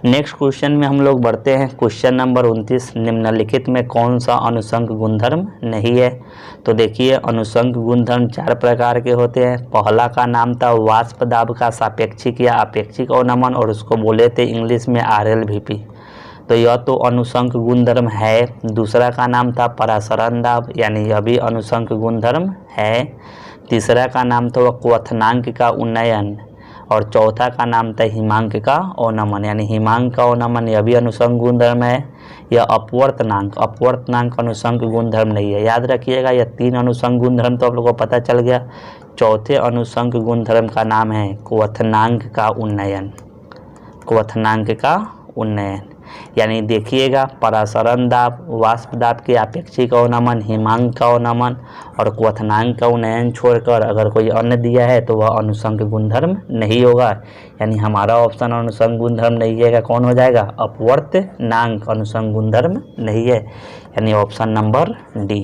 नेक्स्ट क्वेश्चन में हम लोग बढ़ते हैं। Question number 29। निम्नलिखित में कौन सा अनुषंग गुणधर्म नहीं है। तो देखिए अनुषंग गुणधर्म 4 प्रकार के होते हैं। पहला का नाम था वाष्प दाब का सापेक्षिक या अपेक्षिक अवनमन, और उसको बोले थे इंग्लिश में RLVP। तो यह तो अनुषंग गुणधर्म है। दूसरा का नाम था परासरण दाब, यानी यह भी अनुषंग गुणधर्म है। तीसरा का नाम था क्वथनांक का उन्नयन, और चौथा का नाम था हिमांक का अवनमन, यानी हिमांक का अवनमन यह भी अनुषंग गुणधर्म है। यह अपवर्तनांक अनुषंग गुणधर्म नहीं है। याद रखिएगा यह 3 अनुषंग गुणधर्म तो आप लोगों को पता चल गया। चौथे अनुषंग गुणधर्म का नाम है क्वथनांक का उन्नयन, क्वथनांक का उन्नयन। यानी देखिएगा परासरण दाब, वाष्प दाब के अपेक्षिक अवनमन, हिमांक का अवनमन और क्वथनांक का उन्नयन छोड़कर अगर कोई अन्य दिया है तो वह अनुषंग गुणधर्म नहीं होगा। यानी हमारा ऑप्शन अनुषंग गुणधर्म नहीं है, कौन हो जाएगा, अपवर्तनांक अनुषंग गुणधर्म नहीं है, यानी option number D.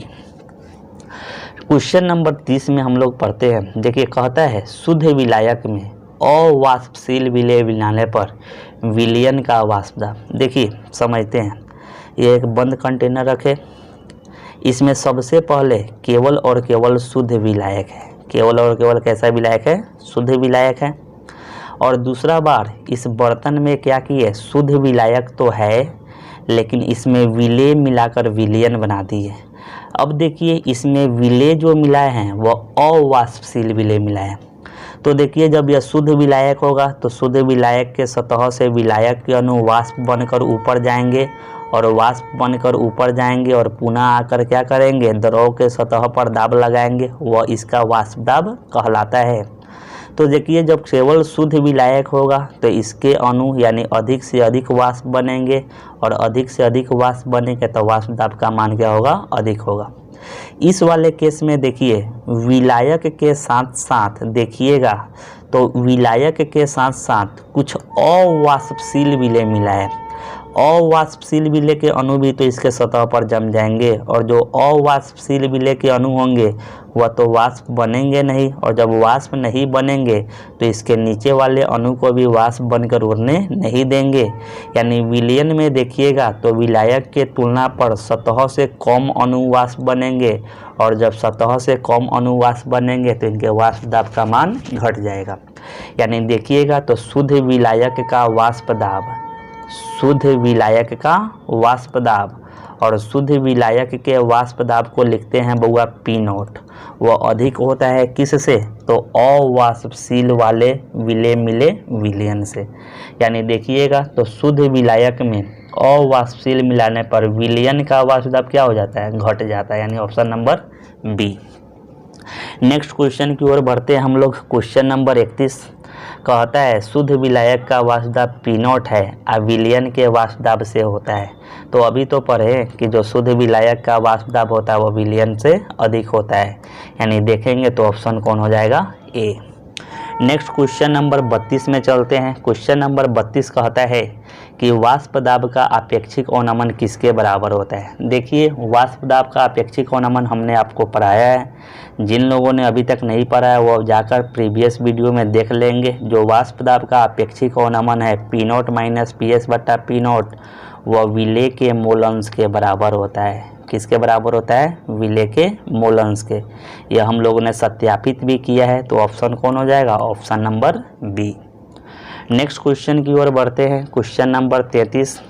Question number 30 में हम लोग पढ़ते हैं। देखिए कहता है शुद्ध विलायक में अवाष्पशील विलेय मिलाने पर विलयन का वाष्प दाब। देखिए समझते हैं, ये एक बंद कंटेनर रखे, इसमें सबसे पहले केवल और केवल शुद्ध विलायक है। केवल और केवल कैसा विलायक है, शुद्ध विलायक है। और दूसरा बार इस बर्तन में क्या किए, शुद्ध विलायक तो है लेकिन इसमें विलेय मिलाकर विलयन बना दिए। अब देखिए इसमें विलेय जो मिलाए हैं वह अवाष्पशील विलेय मिलाए हैं। तो देखिए जब यह शुद्ध विलायक होगा तो शुद्ध विलायक के सतह से विलायक के अणु वाष्प बनकर ऊपर जाएंगे और वाष्प बनकर ऊपर जाएंगे और पुनः आकर क्या करेंगे, द्रव के सतह पर दाब लगाएंगे, वह इसका वाष्प दाब कहलाता है। तो देखिए जब केवल शुद्ध विलायक होगा तो इसके अणु यानी अधिक से अधिक वाष्प बनेंगे और अधिक से अधिक वाष्प बनेंगे तो वाष्प दाब का मान क्या होगा, अधिक होगा। इस वाले केस में देखिए विलायक के साथ साथ देखिएगा तो विलायक के साथ साथ कुछ अवाष्पशील विलेय मिला है। अवाष्पशील विलेय के अणु भी तो इसके सतह पर जम जाएंगे और जो अवाष्पशील विलेय के अणु होंगे वह तो वाष्प बनेंगे नहीं, और जब वाष्प नहीं बनेंगे तो इसके नीचे वाले अणु को भी वाष्प बनकर उड़ने नहीं देंगे। यानी विलयन में देखिएगा तो विलायक के तुलना पर सतह से कम अणु वाष्प बनेंगे और जब सतह से कम अणु वाष्प बनेंगे तो इनके वाष्प दाब का मान घट जाएगा। यानी देखिएगा तो शुद्ध विलायक का वाष्प दाब, शुद्ध विलायक का वाष्प दाब और शुद्ध विलायक के वाष्प दाब को लिखते हैं बउआ P0। वह अधिक होता है किससे, तो अवाष्पशील वाले विलेय मिले विलयन से। यानी देखिएगा तो शुद्ध विलायक में अवाष्पशील मिलाने पर विलयन का वाष्प दाब क्या हो जाता है, घट जाता है। यानी option number B. Next question की ओर बढ़ते हैं हम लोग। क्वेश्चन नंबर 31 कहता है शुद्ध विलायक का वाष्प दाब P0 है और विलयन के वाष्प दाब से होता है। तो अभी तो पढ़े कि जो शुद्ध विलायक का वाष्प दाब होता है वह विलयन से अधिक होता है। यानी देखेंगे तो ऑप्शन कौन हो जाएगा, ए। नेक्स्ट क्वेश्चन नंबर 32 में चलते हैं। क्वेश्चन नंबर 32 कहता है कि वाष्प दाब का अपेक्षिक अवनमन किसके बराबर होता है। देखिए वाष्प दाब का अपेक्षिक अवनमन हमने आपको पढ़ाया है। जिन लोगों ने अभी तक नहीं पढ़ा है वो जाकर प्रीवियस वीडियो में देख लेंगे। जो वाष्प दाब का अपेक्षिक अवनमन है P0 माइनस PS बटा P0 वह विलेय के मोल अंश के बराबर होता है। किसके बराबर होता है, विलेय के मोल अंश के। यह हम लोगों ने सत्यापित भी किया है। तो ऑप्शन कौन हो जाएगा, option number B. Next question की ओर बढ़ते हैं। क्वेश्चन नंबर 33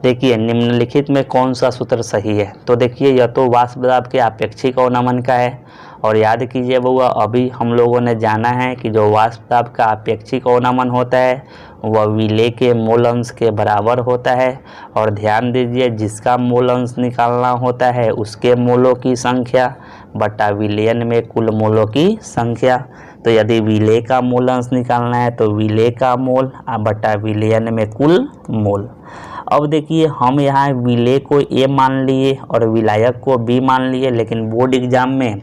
देखिए निम्नलिखित में कौन सा सूत्र सही है। तो देखिए यह तो वाष्प दाब के अपेक्षिक अवनमन का है और याद कीजिए बउआ अभी हम लोगों ने जाना है कि जो वाष्प दाब का अपेक्षिक अवनमन होता है वह विलेय के मोल अंश के बराबर होता है। और ध्यान दीजिए जिसका मोल अंश निकालना होता है उसके मोलों की संख्या बटा विलयन में कुल मोलों की संख्या। तो यदि विलेय का मोल अंश निकालना है तो विलेय का मोल बटा विलयन में कुल मोल। अब देखिए हम यहाँ विलेय को ए मान लिए और विलायक को बी मान लिए, लेकिन बोर्ड एग्जाम में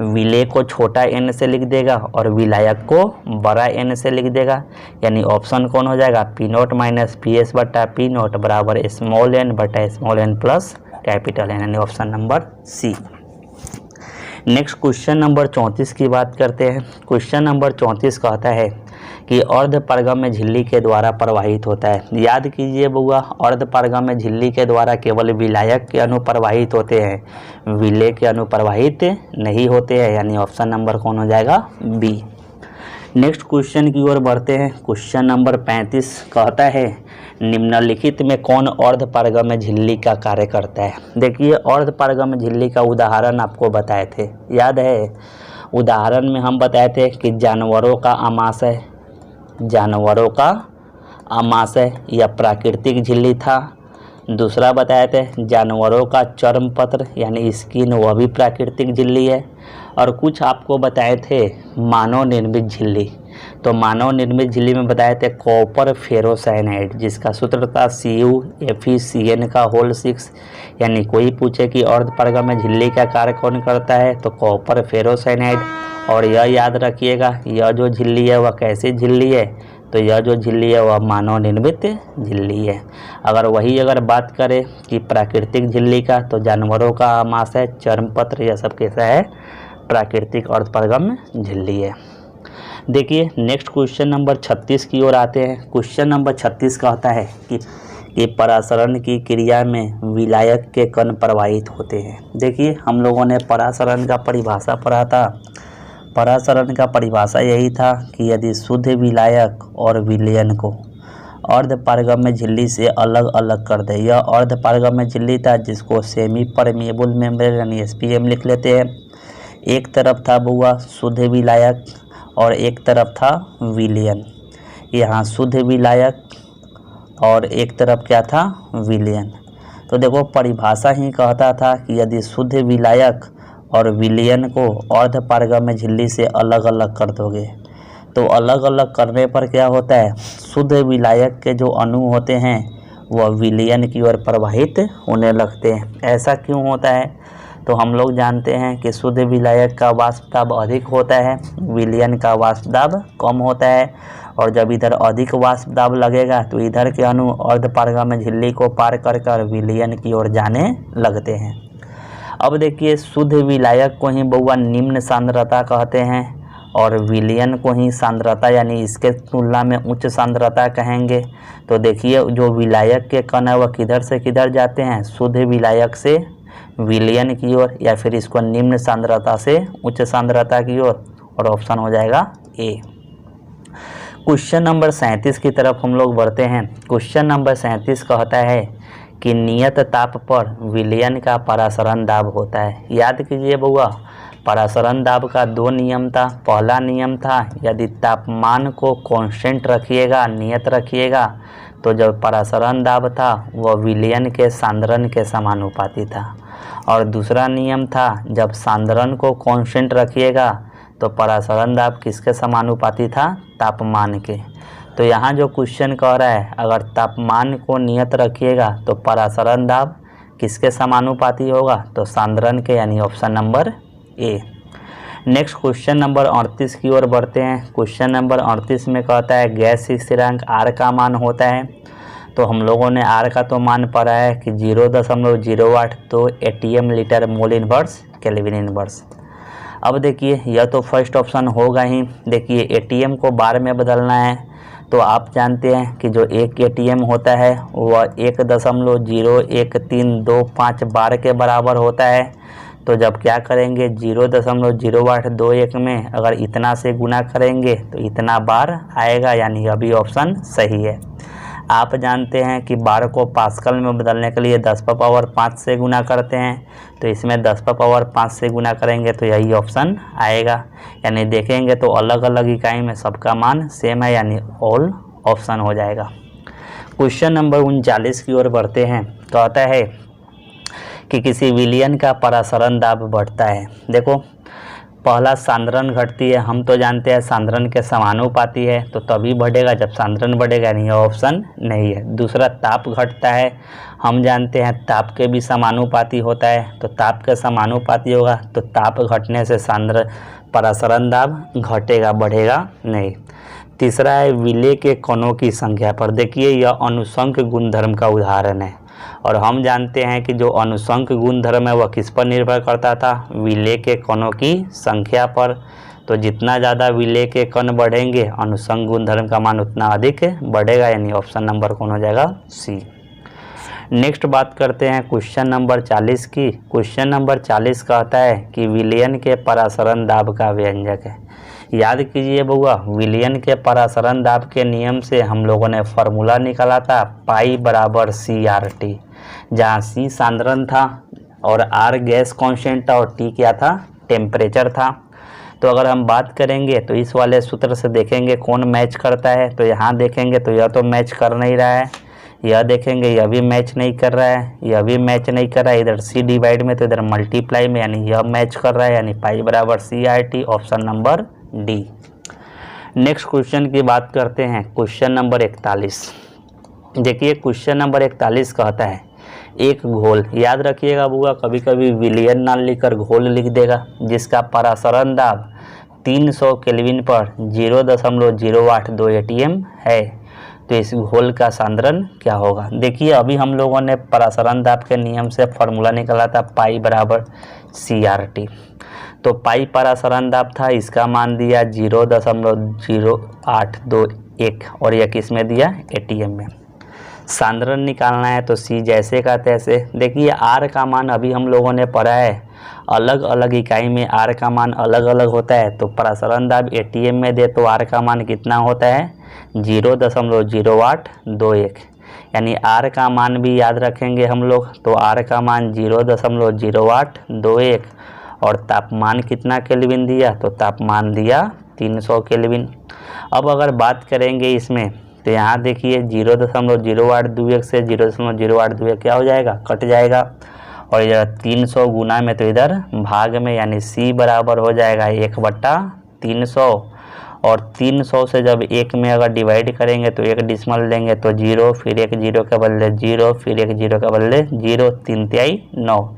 विलेय को छोटा n से लिख देगा और विलायक को बड़ा n से लिख देगा। यानी ऑप्शन कौन हो जाएगा, P0 माइनस PS बटा P0 बराबर स्मॉल n बटा small n plus capital n। यानी option number C. Next question number 34 की बात करते हैं। क्वेश्चन नंबर 34 कहता है कि अर्धपारगम्य झिल्ली के द्वारा प्रवाहित होता है। याद कीजिए बउआ अर्धपारगम्य झिल्ली के द्वारा केवल विलायक के अणु प्रवाहित होते हैं, विलेय के अणु प्रवाहित नहीं होते हैं। यानी ऑप्शन नंबर कौन हो जाएगा, बी। नेक्स्ट क्वेश्चन की ओर बढ़ते हैं। क्वेश्चन नंबर 35 कहता है निम्नलिखित में कौन अर्धपारगम्य झिल्ली का कार्य करता है। देखिए अर्धपारगम्य झिल्ली का उदाहरण आपको बताए थे, याद है। उदाहरण में हम बताए थे कि जानवरों का आमाशय, जानवरों का आमाशय यह प्राकृतिक झिल्ली था। दूसरा बताए थे जानवरों का चर्मपत्र यानी स्किन, वह भी प्राकृतिक झिल्ली है। और कुछ आपको बताए थे मानव निर्मित झिल्ली। तो मानव निर्मित झिल्ली में बताए थे कॉपर फेरोसाइनाइड जिसका सूत्र था CuFeCN का होल 6। यानी कोई पूछे कि अर्धपारगम्य झिल्ली का कार्य कौन करता है तो कॉपर फेरोसाइनाइड। और यह याद रखिएगा यह जो झिल्ली है वह कैसी झिल्ली है, तो यह जो झिल्ली है वह मानव निर्मित झिल्ली है। अगर बात करें कि प्राकृतिक झिल्ली का तो जानवरों का आमाशय, चर्मपत्र यह सब कैसा है, प्राकृतिक अर्धपारगम्य झिल्ली है। देखिए नेक्स्ट क्वेश्चन नंबर 36 की ओर आते हैं। क्वेश्चन नंबर 36 कहता है कि परासरण की क्रिया में विलायक के कण प्रवाहित होते हैं। देखिए हम लोगों ने परासरण का परिभाषा पढ़ा था। परासरण का परिभाषा यही था कि यदि शुद्ध विलायक और विलयन को अर्धपारगम्य झिल्ली से अलग अलग कर दे। यह अर्धपारगम्य झिल्ली था जिसको सेमी परमेबल मेम्ब्रेन यानी SPM लिख लेते हैं। एक तरफ था बउआ शुद्ध विलायक और एक तरफ था विलियन। यहाँ शुद्ध विलायक और एक तरफ क्या था, विलियन। तो देखो परिभाषा ही कहता था कि यदि शुद्ध विलायक और विलियन को अर्धपारगम्य झिल्ली से अलग अलग कर दोगे तो अलग अलग करने पर क्या होता है, शुद्ध विलायक के जो अणु होते हैं वह विलियन की ओर प्रवाहित होने लगते हैं। ऐसा क्यों होता है, तो हम लोग जानते हैं कि शुद्ध विलायक का वाष्प दाब अधिक होता है, विलियन का वाष्प दाब कम होता है, और जब इधर अधिक वाष्प दाब लगेगा तो इधर के अणु अर्धपारगम्य झिल्ली को पार कर कर विलियन की ओर जाने लगते हैं। अब देखिए शुद्ध विलायक को ही बउआ निम्न सांद्रता कहते हैं और विलियन को ही सांद्रता यानी इसके तुलना में उच्च सांद्रता कहेंगे। तो देखिए जो विलायक के कण है वह किधर से किधर जाते हैं, शुद्ध विलायक से विलियन की ओर, या फिर इसको निम्न सांद्रता से उच्च सांद्रता की ओर, और ऑप्शन हो जाएगा ए। क्वेश्चन नंबर 37 की तरफ हम लोग बढ़ते हैं। क्वेश्चन नंबर 37 कहता है कि नियत ताप पर विलयन का परासरण दाब होता है। याद कीजिए बउआ, परासरण दाब का दो नियम था। पहला नियम था यदि तापमान को कांस्टेंट रखिएगा, नियत रखिएगा, तो जब परासरण दाब था वह विलयन के सांद्रण के समानुपाती था। और दूसरा नियम था जब सांद्रण को कांस्टेंट रखिएगा तो परासरण दाब किसके समानुपाती था, तापमान के। तो यहाँ जो क्वेश्चन कह रहा है अगर तापमान को नियत रखिएगा तो परासरण दाब किसके समानुपाती होगा, तो सांद्रण के, यानी option number A. Next question number 38 की ओर बढ़ते हैं। क्वेश्चन नंबर 38 में कहता है गैस स्थिरांक आर का मान होता है। तो हम लोगों ने आर का तो मान पढ़ा है कि 0.082 ATM litre mole inverse kelvin inverse. अब देखिए यह तो फर्स्ट ऑप्शन होगा ही। देखिए एटीएम को बार में बदलना है, तो आप जानते हैं कि जो एक एटीएम होता है वह 1.01325 बार के बराबर होता है। तो जब क्या करेंगे 0.0821 में अगर इतना से गुना करेंगे तो इतना बार आएगा, यानी अभी ऑप्शन सही है। आप जानते हैं कि बार को पास्कल में बदलने के लिए 10⁻5 से गुना करते हैं, तो इसमें 10⁻5 से गुना करेंगे तो यही ऑप्शन आएगा। यानी देखेंगे तो अलग अलग इकाई में सबका मान सेम है, यानी ऑल ऑप्शन हो जाएगा। क्वेश्चन नंबर 39 की ओर बढ़ते हैं। कहता है कि किसी विलयन का परासरण दाब बढ़ता है। देखो पहला सांद्रण घटती है, हम तो जानते हैं सांद्रण के समानुपाती है, तो तभी बढ़ेगा जब सांद्रण बढ़ेगा, नहीं ऑप्शन नहीं है। दूसरा ताप घटता है, हम जानते हैं ताप के भी समानुपाती होता है, तो ताप के समानुपाती होगा तो ताप घटने से सांद्र परासरण दाब घटेगा, बढ़ेगा नहीं। तीसरा है विलेय के कणों की संख्या पर। देखिए यह अनुसंक गुणधर्म का उदाहरण है, और हम जानते हैं कि जो अनुसंक गुणधर्म है वह किस पर निर्भर करता था, विलेय के कणों की संख्या पर। तो जितना ज़्यादा विलेय के कण बढ़ेंगे अनुसंक गुणधर्म का मान उतना अधिक बढ़ेगा, यानी ऑप्शन नंबर कौन हो जाएगा, सी। नेक्स्ट बात करते हैं क्वेश्चन नंबर 40 की। क्वेश्चन नंबर 40 कहता है कि विलयन के परासरण दाब का व्यंजक है। याद कीजिए बउआ, विलयन के परासरण दाब के नियम से हम लोगों ने फार्मूला निकाला था पाई बराबर CRT, जहाँ C सांद्रण था और R गैस कांस्टेंट था और T क्या था, टेम्परेचर था। तो अगर हम बात करेंगे तो इस वाले सूत्र से देखेंगे कौन मैच करता है। तो यहाँ देखेंगे तो यह तो मैच कर नहीं रहा है, यह देखेंगे यह भी मैच नहीं कर रहा है, यह भी मैच नहीं कर रहा है। इधर C डिवाइड में तो इधर मल्टीप्लाई में, यानी यह मैच कर रहा है, यानी पाई बराबर CRT, option number D. Next question की बात करते हैं। Question number 41। देखिए क्वेश्चन नंबर 41 कहता है एक घोल, याद रखिएगा बुआ, कभी कभी विलयन ना लिखकर घोल लिख देगा, जिसका परासरण दाब 300 केल्विन पर 0.082 एटीएम है, तो इस घोल का सांद्रण क्या होगा। देखिए अभी हम लोगों ने परासरण दाब के नियम से फार्मूला निकाला था पाई बराबर CRT। तो पाई परासरण दाब था, इसका मान दिया 0.0821 और यह किस में दिया, एटीएम में। सांद्रण निकालना है तो C जैसे का तैसे। देखिए R का मान अभी हम लोगों ने पढ़ा है, अलग अलग इकाई में R का मान अलग अलग होता है। तो परासरण दाब एटीएम में दे तो R का मान कितना होता है, 0.0821, यानी R का मान भी याद रखेंगे हम लोग। तो R का मान 0.0821 और तापमान कितना केल्विन दिया, तो तापमान दिया 300 केल्विन। अब अगर बात करेंगे इसमें तो यहाँ देखिए 0.0821 से 0.0821 क्या हो जाएगा, कट जाएगा। और इधर 300 गुना में तो इधर भाग में, यानी C बराबर हो जाएगा 1/300। और 300 से जब 1 में अगर डिवाइड करेंगे तो 1 डिसमल लेंगे तो 0, फिर 1 0 के बदले 0, फिर 1 0 के बदले 0, 3 तिहाई 9,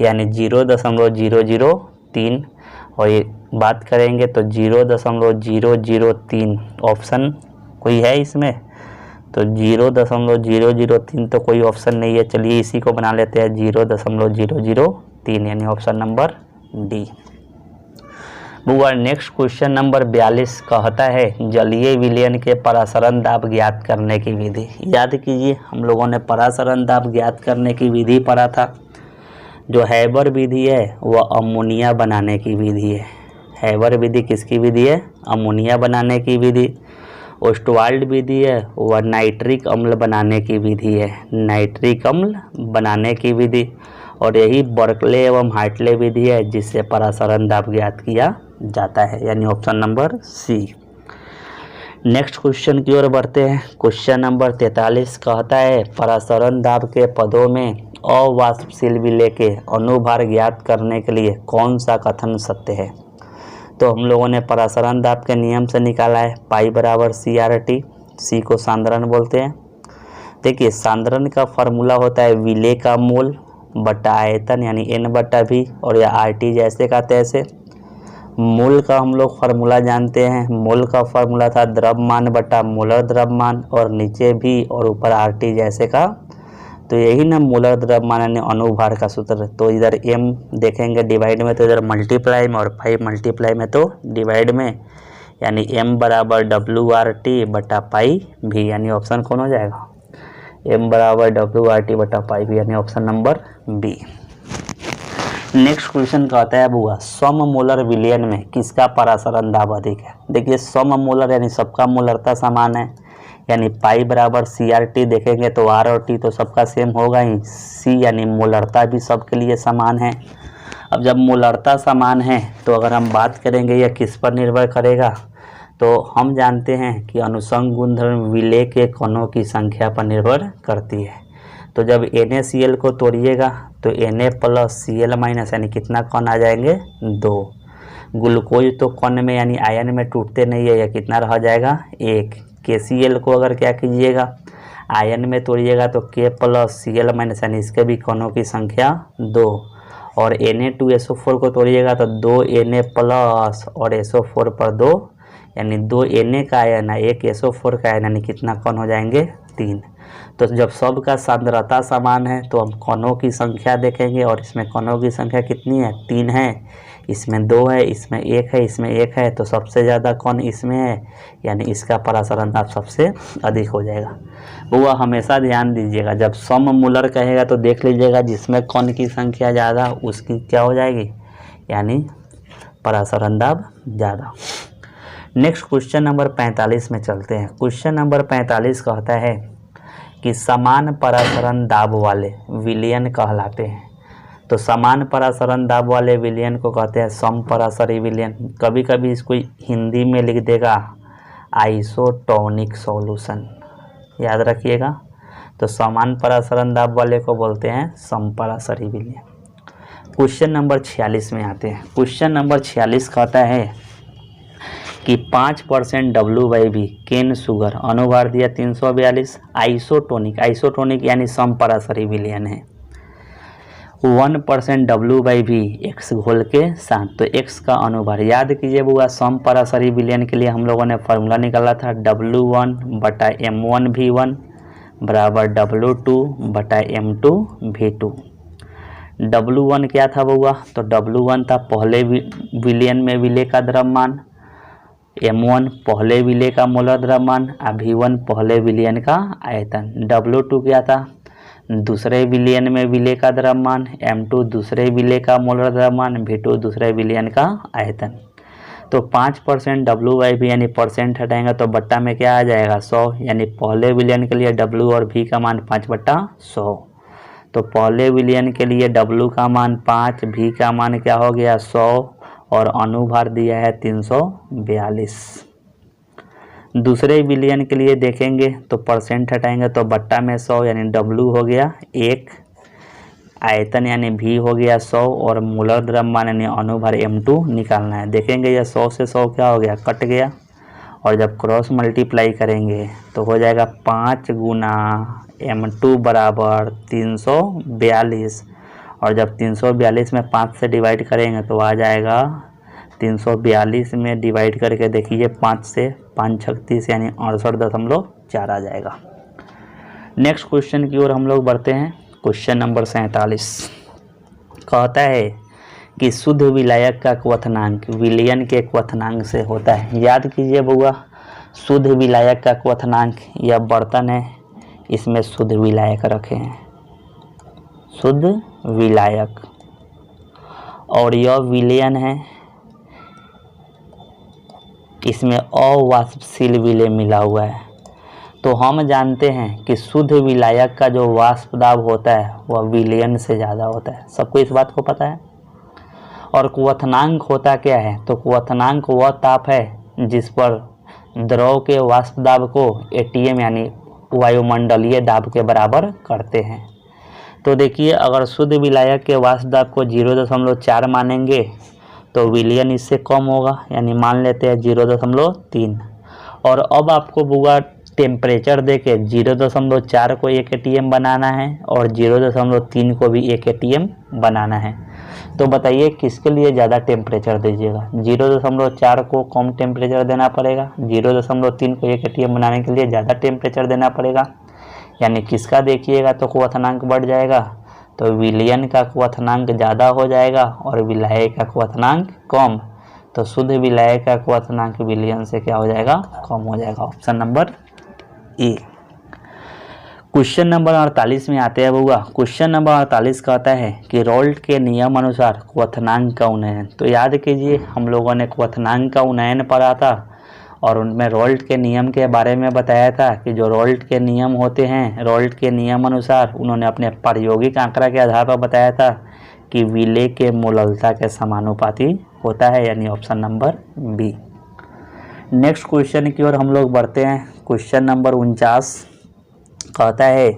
यानी 0.003। और ये बात करेंगे तो 0.003 ऑप्शन कोई है इसमें, तो 0.003 तो कोई ऑप्शन नहीं है। चलिए इसी को बना लेते हैं 0.003, यानी ऑप्शन नंबर डी। बुआ नेक्स्ट क्वेश्चन नंबर 42 कहता है जलीय विलयन के परासरण दाब ज्ञात करने की विधि। याद कीजिए हम लोगों ने परासरण दाब ज्ञात करने की विधि पढ़ा था। जो हैबर विधि है वह अमोनिया बनाने की विधि है। हैबर विधि किसकी विधि है, अमोनिया बनाने की विधि। ओस्टवाल्ड विधि है वह नाइट्रिक अम्ल बनाने की विधि है, नाइट्रिक अम्ल बनाने की विधि। और यही बर्कले एवं हार्टले विधि है जिससे परासरण दाब ज्ञात किया जाता है, यानी option number C. Next question की ओर बढ़ते हैं। क्वेश्चन नंबर 43 कहता है परासरण दाब के पदों में अवाष्पशील विलेय के अनुभार ज्ञात करने के लिए कौन सा कथन सत्य है। तो हम लोगों ने परासरण दाब के नियम से निकाला है पाई बराबर CRT, सी को सांद्रण बोलते हैं। देखिए सांद्रण का फार्मूला होता है विलेय का मोल बटा आयतन, यानी N/V, और या RT जैसे का तैसे। मोल का हम लोग फार्मूला जानते हैं, मोल का फार्मूला था द्रव्यमान बटा मोलर द्रव्यमान, और नीचे भी और ऊपर RT जैसे का, तो यही ना मोलर द्रव्यमान यानी अनुभार का सूत्र। तो इधर m देखेंगे डिवाइड में तो इधर मल्टीप्लाई में, और 5 मल्टीप्लाई में तो डिवाइड में, यानी m बराबर WRT बटा पाई भी, यानी ऑप्शन कौन हो जाएगा, m बराबर WRT बटा पाई भी, यानी option number B. Next question कहता है बुआ सममोलर विलयन में किसका परासरण दाब अधिक है। देखिए सममोलर यानी सबका मोलरता समान है, यानी पाई बराबर CRT देखेंगे तो R और T तो सबका सेम होगा ही, C यानी मोलरता भी सबके लिए समान है। अब जब मोलरता समान है तो अगर हम बात करेंगे यह किस पर निर्भर करेगा, तो हम जानते हैं कि अनुसंग गुणधर्म विलेय के कणों की संख्या पर निर्भर करती है। तो जब NaCl को तोड़िएगा तो Na प्लस Cl माइनस, यानी कितना कण आ जाएंगे, 2। ग्लूकोज तो कण में यानी आयन में टूटते नहीं है, यह कितना रह जाएगा, 1। KCl को अगर क्या कीजिएगा आयन में तोड़िएगा तो K प्लस Cl माइनस, यानी इसके भी कणों की संख्या 2। और Na2SO4 को तोड़िएगा तो 2 Na प्लस और SO4 पर 2, यानी 2 Na का आयन है 1 SO4 का आयन, यानी कितना कण हो जाएंगे, 3। तो जब सब का सांद्रता समान है तो हम कणों की संख्या देखेंगे, और इसमें कणों की संख्या कितनी है, 3 है, इसमें 2 है, इसमें 1 है, इसमें 1 है, तो सबसे ज़्यादा कण इसमें है, यानी इसका परासरण दाब सबसे अधिक हो जाएगा। वो हमेशा ध्यान दीजिएगा जब सममूलर कहेगा तो देख लीजिएगा जिसमें कण की संख्या ज़्यादा उसकी क्या हो जाएगी, यानी परासरण दाब ज़्यादा। नेक्स्ट क्वेश्चन नंबर 45 में चलते हैं। क्वेश्चन नंबर 45 कहता है कि समान परासरण दाब वाले विलयन कहलाते हैं। तो समान परासरण दाब वाले विलयन को कहते हैं समपरासरी विलयन। कभी कभी इसको हिंदी में लिख देगा आइसोटोनिक सॉल्यूशन, याद रखिएगा। तो समान परासरण दाब वाले को बोलते हैं समपरासरी विलयन। क्वेश्चन नंबर 46 में आते हैं। क्वेश्चन नंबर 46 कहता है कि 5% W/V केन शुगर अनुभार दिया 342, आइसोटोनिक यानी समपरासरी विलयन है। 1% W/V X घोल के साथ, तो X का अनुभार याद कीजिए बुआ, समपरासरी विलयन के लिए हम लोगों ने फार्मूला निकाला था W1 बटा M1V1 बराबर W2 बटा M2V2। W1 क्या था बुआ, तो W1 था पहले विलयन में विलेय का द्रव्यमान, M1 पहले विलेय का मोलर द्रव्यमान, V1 पहले विलयन का आयतन। W2 क्या था, दूसरे विलयन में विलेय का द्रव्यमान, M2 दूसरे विलेय का मोलर द्रव्यमान, V2 दूसरे विलयन का आयतन। तो 5% W/V यानी परसेंट हटाएंगे तो बट्टा में क्या आ जाएगा, 100, यानी पहले विलयन के लिए W और V का मान 5/100। तो पहले विलयन के लिए W का मान 5, V का मान क्या हो गया 100, और अनुभार दिया है 342। दूसरे विलयन के लिए देखेंगे तो परसेंट हटाएंगे तो बट्टा में 100 यानी W हो गया 1, आयतन यानी V हो गया 100 और मूलर द्रव्यमान यानी अनुभार M2 निकालना है। देखेंगे यह 100 से 100 क्या हो गया, कट गया, और जब क्रॉस मल्टीप्लाई करेंगे तो हो जाएगा 5 गुना M2 बराबर 342, और जब 342 में 5 से डिवाइड करेंगे तो आ जाएगा 342 में डिवाइड करके देखिए 5 से 5 36 यानी 68.4 आ जाएगा। नेक्स्ट क्वेश्चन की ओर हम लोग बढ़ते हैं। क्वेश्चन नंबर 47 कहता है कि शुद्ध विलायक का क्वथनांक विलयन के क्वथनांक से होता है। याद कीजिए बउआ, शुद्ध विलायक का क्वथनांक, यह बर्तन है, इसमें शुद्ध विलायक रखे हैं, शुद्ध विलायक, और यह विलयन है, इसमें अवाष्पशील विलय मिला हुआ है। तो हम जानते हैं कि शुद्ध विलायक का जो वाष्प दाब होता है वह विलयन से ज़्यादा होता है, सबको इस बात को पता है। और क्वथनांक होता क्या है, तो क्वथनांक वह ताप है जिस पर द्रव के वाष्प दाब को ATM यानी वायुमंडलीय दाब के बराबर करते हैं। तो देखिए, अगर शुद्ध विलायक के वाष्प दाब को 0.4 मानेंगे तो विलयन इससे कम होगा, यानी मान लेते हैं 0.3। और अब आपको बुआ टेम्परेचर देके 0.4 को 1 ATM बनाना है और 0.3 को भी 1 ATM बनाना है। तो बताइए किसके लिए ज़्यादा टेम्परेचर दीजिएगा, 0.4 को कम टेम्परेचर देना पड़ेगा, 0.3 को 1 ATM बनाने के लिए ज़्यादा टेम्परेचर देना पड़ेगा, यानी किसका देखिएगा तो क्वथनांक बढ़ जाएगा, तो विलयन का क्वथनांक ज़्यादा हो जाएगा और विलायक का क्वथनांक कम। तो शुद्ध विलायक का क्वथनांक विलयन से क्या हो जाएगा, कम हो जाएगा। Option number A. Question number 48 में आते हैं बउआ। क्वेश्चन नंबर 48 कहता है कि रोल्ट के नियम अनुसार क्वथनांक का उन्नयन। तो याद कीजिए, हम लोगों ने क्वथनांक का उन्नयन पढ़ा था और उनमें रोल्ट के नियम के बारे में बताया था कि जो रोल्ट के नियम होते हैं, रोल्ट के नियम अनुसार उन्होंने अपने प्रायोगिक आंकड़ा के आधार पर बताया था कि विलय के मूललता के समानुपाती होता है, यानी option number B. Next question की ओर हम लोग बढ़ते हैं। क्वेश्चन नंबर 49 कहता है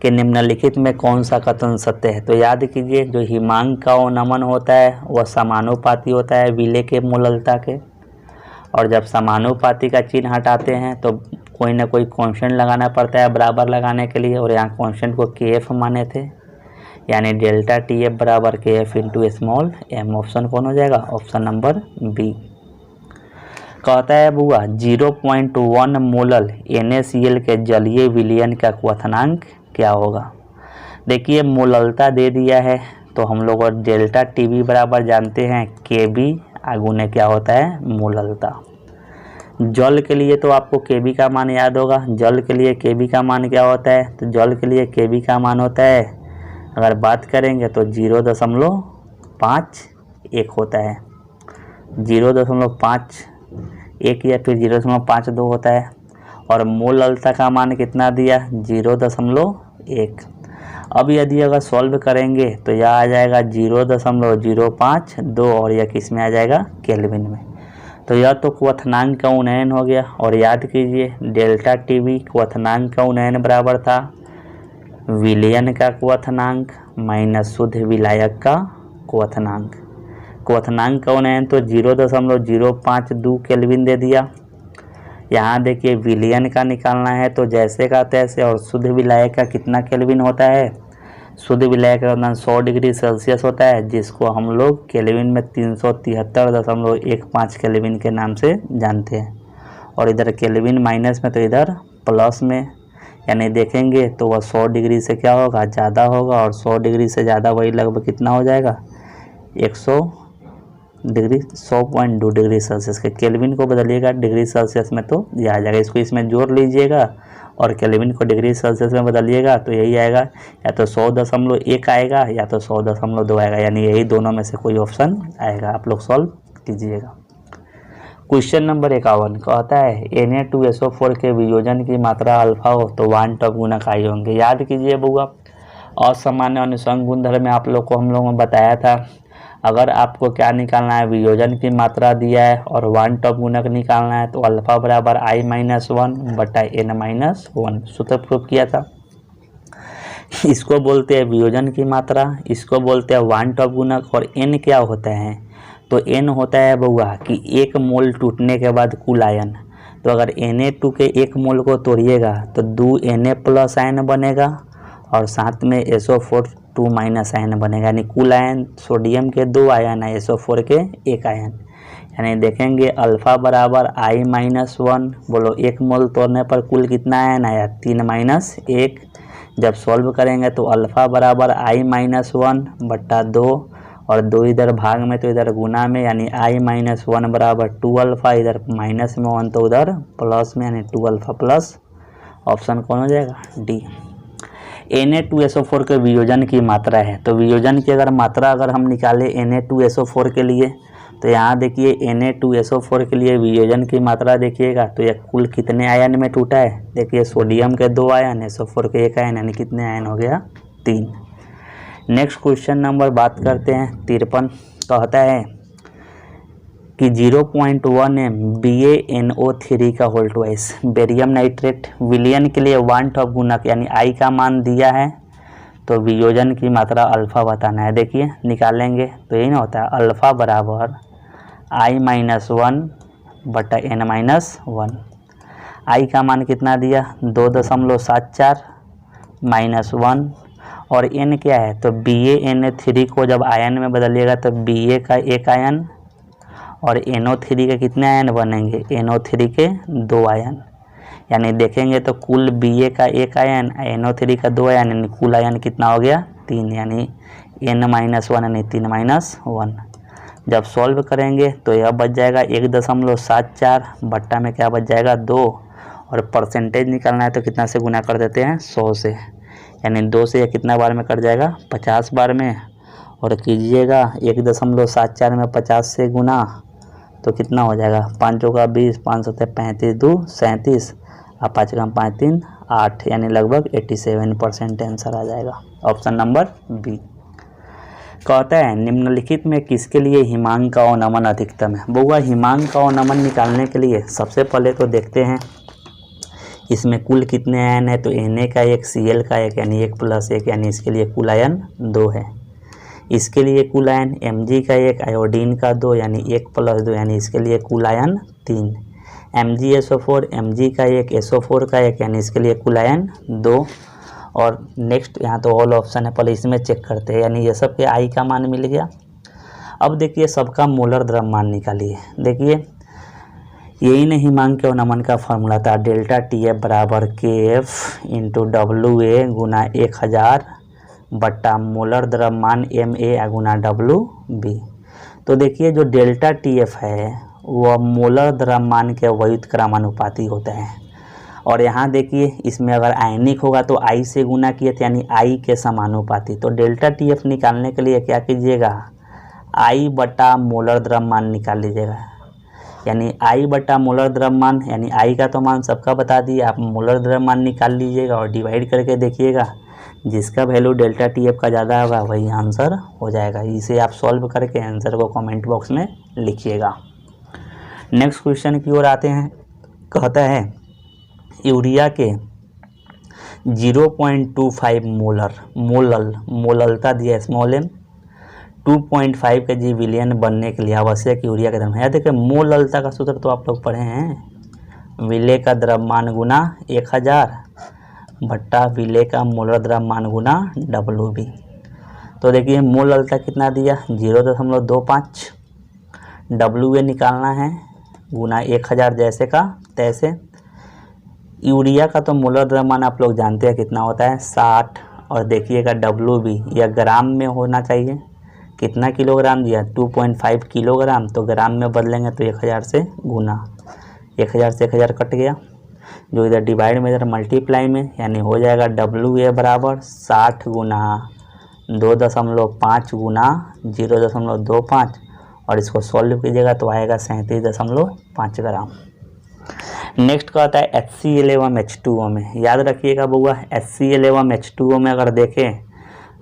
कि निम्नलिखित में कौन सा कथन सत्य है। तो याद कीजिए, जो हिमांक का नमन होता है वह समानुपाती होता है विलय के मूललता के, और जब समानुपाती का चिन्ह हटाते हैं तो कोई ना कोई कांस्टेंट लगाना पड़ता है बराबर लगाने के लिए, और यहाँ कांस्टेंट को KF माने थे, यानी डेल्टा TF बराबर KF into small m। Option कौन हो जाएगा, ऑप्शन नंबर बी। कहता है बुआ 0.1 मोलल NaCl के जलीय विलयन का क्वथनांक क्या होगा। देखिए, मोललता दे दिया है तो हम लोग डेल्टा TB बराबर जानते हैं KB आगुने क्या होता है, मोललता। जल के लिए तो आपको KB का मान याद होगा, जल के लिए KB का मान क्या होता है, तो जल के लिए KB का मान होता है, अगर बात करेंगे तो 0.51 होता है, 0.51 या फिर 0.52 होता है। और मोललता का मान कितना दिया, 0.1। अब यदि अगर सॉल्व करेंगे तो यह आ जाएगा 0.052 और यह किस में आ जाएगा, केल्विन में। तो यह तो क्वथनांक का उन्नयन हो गया। और याद कीजिए, डेल्टा TB क्वथनांक का उन्नयन बराबर था विलयन का क्वथनांक माइनस शुद्ध विलायक का क्वथनांक। क्वथनांक का उन्नयन तो 0.052 केल्विन दे दिया। यहाँ देखिए, विलयन का निकालना है तो जैसे का तैसे, और शुद्ध विलायक का कितना केल्विन होता है, शुद्ध विलायक का 100 डिग्री सेल्सियस होता है, जिसको हम लोग केल्विन में 373.15 केल्विन के नाम से जानते हैं। और इधर केल्विन माइनस में तो इधर प्लस में, यानी देखेंगे तो वह 100 डिग्री से क्या होगा, ज़्यादा होगा, और 100 डिग्री से ज़्यादा वही लगभग कितना हो जाएगा, 100.2 डिग्री सेल्सियस के। केल्विन को बदलिएगा डिग्री सेल्सियस में तो यह आ जाएगा, इसको इसमें जोड़ लीजिएगा और केल्विन को डिग्री सेल्सियस में बदलिएगा तो यही आएगा, या तो 100.1 आएगा या तो 100.2 आएगा, यानी यही दोनों में से कोई ऑप्शन आएगा। आप लोग सॉल्व कीजिएगा। क्वेश्चन नंबर 51 कहता है Na2SO4 के वियोजन की मात्रा अल्फा हो तो 1 टॉप गुणक आई होंगे। याद कीजिए बुआ, असामान्य अनुसंग गुणधर्म में आप लोग को हम लोगों ने बताया था अगर आपको क्या निकालना है, वियोजन की मात्रा दिया है और वन टॉप गुणक निकालना है, तो अल्फा बराबर i-1/n-1 सूत्र प्रूफ किया था। इसको बोलते हैं वियोजन की मात्रा, इसको बोलते हैं वन टॉप गुणक। और n क्या होता है, तो n होता है बउआ कि 1 मोल टूटने के बाद कुल आयन। तो अगर Na2 के 1 मोल को तोड़िएगा तो 2Na प्लस आयन बनेगा और साथ में SO4 2 माइनस आयन बनेगा, यानी कुल आयन सोडियम के 2 आयन है, SO4 के 1 आयन। यानी देखेंगे अल्फा बराबर i-1, बोलो 1 मोल तोड़ने पर कुल कितना आयन आया, 3-1। जब सॉल्व करेंगे तो अल्फा बराबर i-1/2 और 2 इधर भाग में तो इधर गुना में, यानी i-1 बराबर 2 अल्फा, इधर माइनस में 1 तो उधर प्लस में, यानी 2 अल्फा प्लस। ऑप्शन कौन हो जाएगा, डी। Na2SO4 के वियोजन की मात्रा है, तो वियोजन की अगर मात्रा अगर हम निकालें Na2SO4 के लिए, तो यहाँ देखिए Na2SO4 के लिए वियोजन की मात्रा देखिएगा, तो यह कुल कितने आयन में टूटा है, देखिए सोडियम के 2 आयन, SO4 के 1 आयन, यानी कितने आयन हो गया, 3। नेक्स्ट क्वेश्चन नंबर बात करते हैं 53। कहता है कि 0.1 m BaNO3 का होल ट्वाइस बेरियम नाइट्रेट विलयन के लिए वन टॉप गुणक यानी I का मान दिया है, तो वियोजन की मात्रा अल्फा बताना है। देखिए निकालेंगे तो यही ना होता है, अल्फा बराबर i-1/n-1। I का मान कितना दिया, 2.74 -1, और n क्या है, तो BaNO3 को जब आयन में बदलिएगा तो Ba का 1 आयन और NO3 के कितने आयन बनेंगे, NO3 के 2 आयन। यानी देखेंगे तो कुल Ba का 1 आयन, NO3 का 2 आयन, यानी कुल आयन कितना हो गया, 3, यानी n-1 यानी 3-1। जब सॉल्व करेंगे तो यह बच जाएगा 1.74, बट्टा में क्या बच जाएगा 2, और परसेंटेज निकालना है तो कितना से गुना कर देते हैं, 100 से, यानी 2 से यह कितना बार में कट जाएगा, 50 बार में। और कीजिएगा 1.74 में 50 से गुना तो कितना हो जाएगा, 5 का 20, 5 7 35, 2 37, और 5 का 5 3 8, यानी लगभग 87% आंसर आ जाएगा। Option number B. कहता है निम्नलिखित में किसके लिए हिमांक का अवनमन अधिकतम है। बउआ हिमांक का अवनमन निकालने के लिए सबसे पहले तो देखते हैं इसमें कुल कितने आयन है, तो Na का 1, Cl का 1, यानी 1 + 1, यानी इसके लिए कुल आयन 2 है। इसके लिए कुल आयन Mg का 1, आयोडीन का 2, यानी 1 + 2, यानी इसके लिए कुल आयन 3। MgSO4, Mg का 1, SO4 का 1, यानी इसके लिए कुल आयन 2। और नेक्स्ट यहाँ तो ऑल ऑप्शन है, पहले इसमें चेक करते हैं, यानी ये सब के I का मान मिल गया। अब देखिए सबका मोलर द्रव्यमान निकालिए। देखिए यही नहीं हिमांक के अवनमन का फॉर्मूला था, डेल्टा TF बराबर KF × WA गुना 1000 बट्टा मोलर द्रव्यमान MA गुना WB। तो देखिए जो डेल्टा TF है वह मोलर द्रव्यमान के व्युत्क्रमानुपाती होता है, और यहाँ देखिए इसमें अगर आयनिक होगा तो I से गुना किए थे, यानी I के समानुपाती। तो डेल्टा TF निकालने के लिए क्या कीजिएगा, I बटा मोलर द्रव्यमान निकाल लीजिएगा, यानी I बटा मोलर द्रव्यमान, यानी I का तो मान सबका बता दिए, आप मोलर द्रव्यमान निकाल लीजिएगा और डिवाइड करके देखिएगा, जिसका वैल्यू डेल्टा TF का ज़्यादा होगा वही आंसर हो जाएगा। इसे आप सॉल्व करके आंसर को कमेंट बॉक्स में लिखिएगा। नेक्स्ट क्वेश्चन की ओर आते हैं। कहता है यूरिया के 0.25 मोललता दिया स्मॉल m 2.5 kg विलियन बनने के लिए आवश्यक यूरिया का द्रव्यमान। देखिए मोललता का सूत्र तो आप लोग पढ़े हैं, विले का द्रव्यमान गुना 1000 बट्टा विले का मोलर द्रव्यमान गुना WB। तो देखिए मोललता कितना दिया, 0.25, WA निकालना है गुना 1000 जैसे का तैसे। यूरिया का तो मोलर द्रव्यमान आप लोग जानते हैं कितना होता है 60, और देखिएगा WB यह ग्राम में होना चाहिए, कितना किलोग्राम दिया 2.5 किलोग्राम, तो ग्राम में बदलेंगे तो 1000 से गुना, 1000 से 1000 कट गया, जो इधर डिवाइड में इधर मल्टीप्लाई में, यानी हो जाएगा WA बराबर 60 गुना 2.5 गुना 0.25, और इसको सॉल्व कीजिएगा तो आएगा 37.5 ग्राम। नेक्स्ट कहता है HCl एवं H2O में। याद रखिएगा बउआ HCl एवं H2O में अगर देखें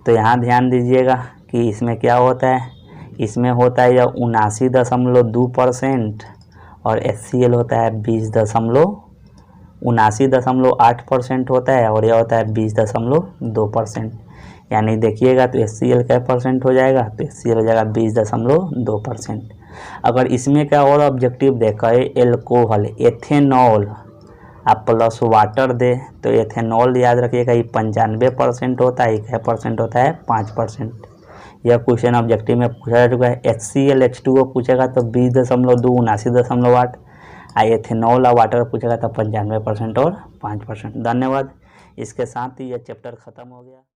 तो यहाँ ध्यान दीजिएगा कि इसमें क्या होता है, इसमें होता है यह 79.2% और HCl होता है 79.8% होता है और यह होता है 20.2%। यानी देखिएगा तो HCl क्या परसेंट हो जाएगा, तो HCl हो जाएगा 20.2%। अगर इसमें क्या और ऑब्जेक्टिव देखा है एल्कोहल एथेनॉल आप प्लस वाटर दे तो एथेनॉल याद रखिएगा ये 95% होता है, क्या परसेंट होता है 5%। यह क्वेश्चन ऑब्जेक्टिव में पूछा जा चुका है। HCl H2O पूछेगा तो 20.2 79.8, एथेनॉल और वाटर पूछेगा तो 95% और 5%। धन्यवाद। इसके साथ ही यह चैप्टर खत्म हो गया।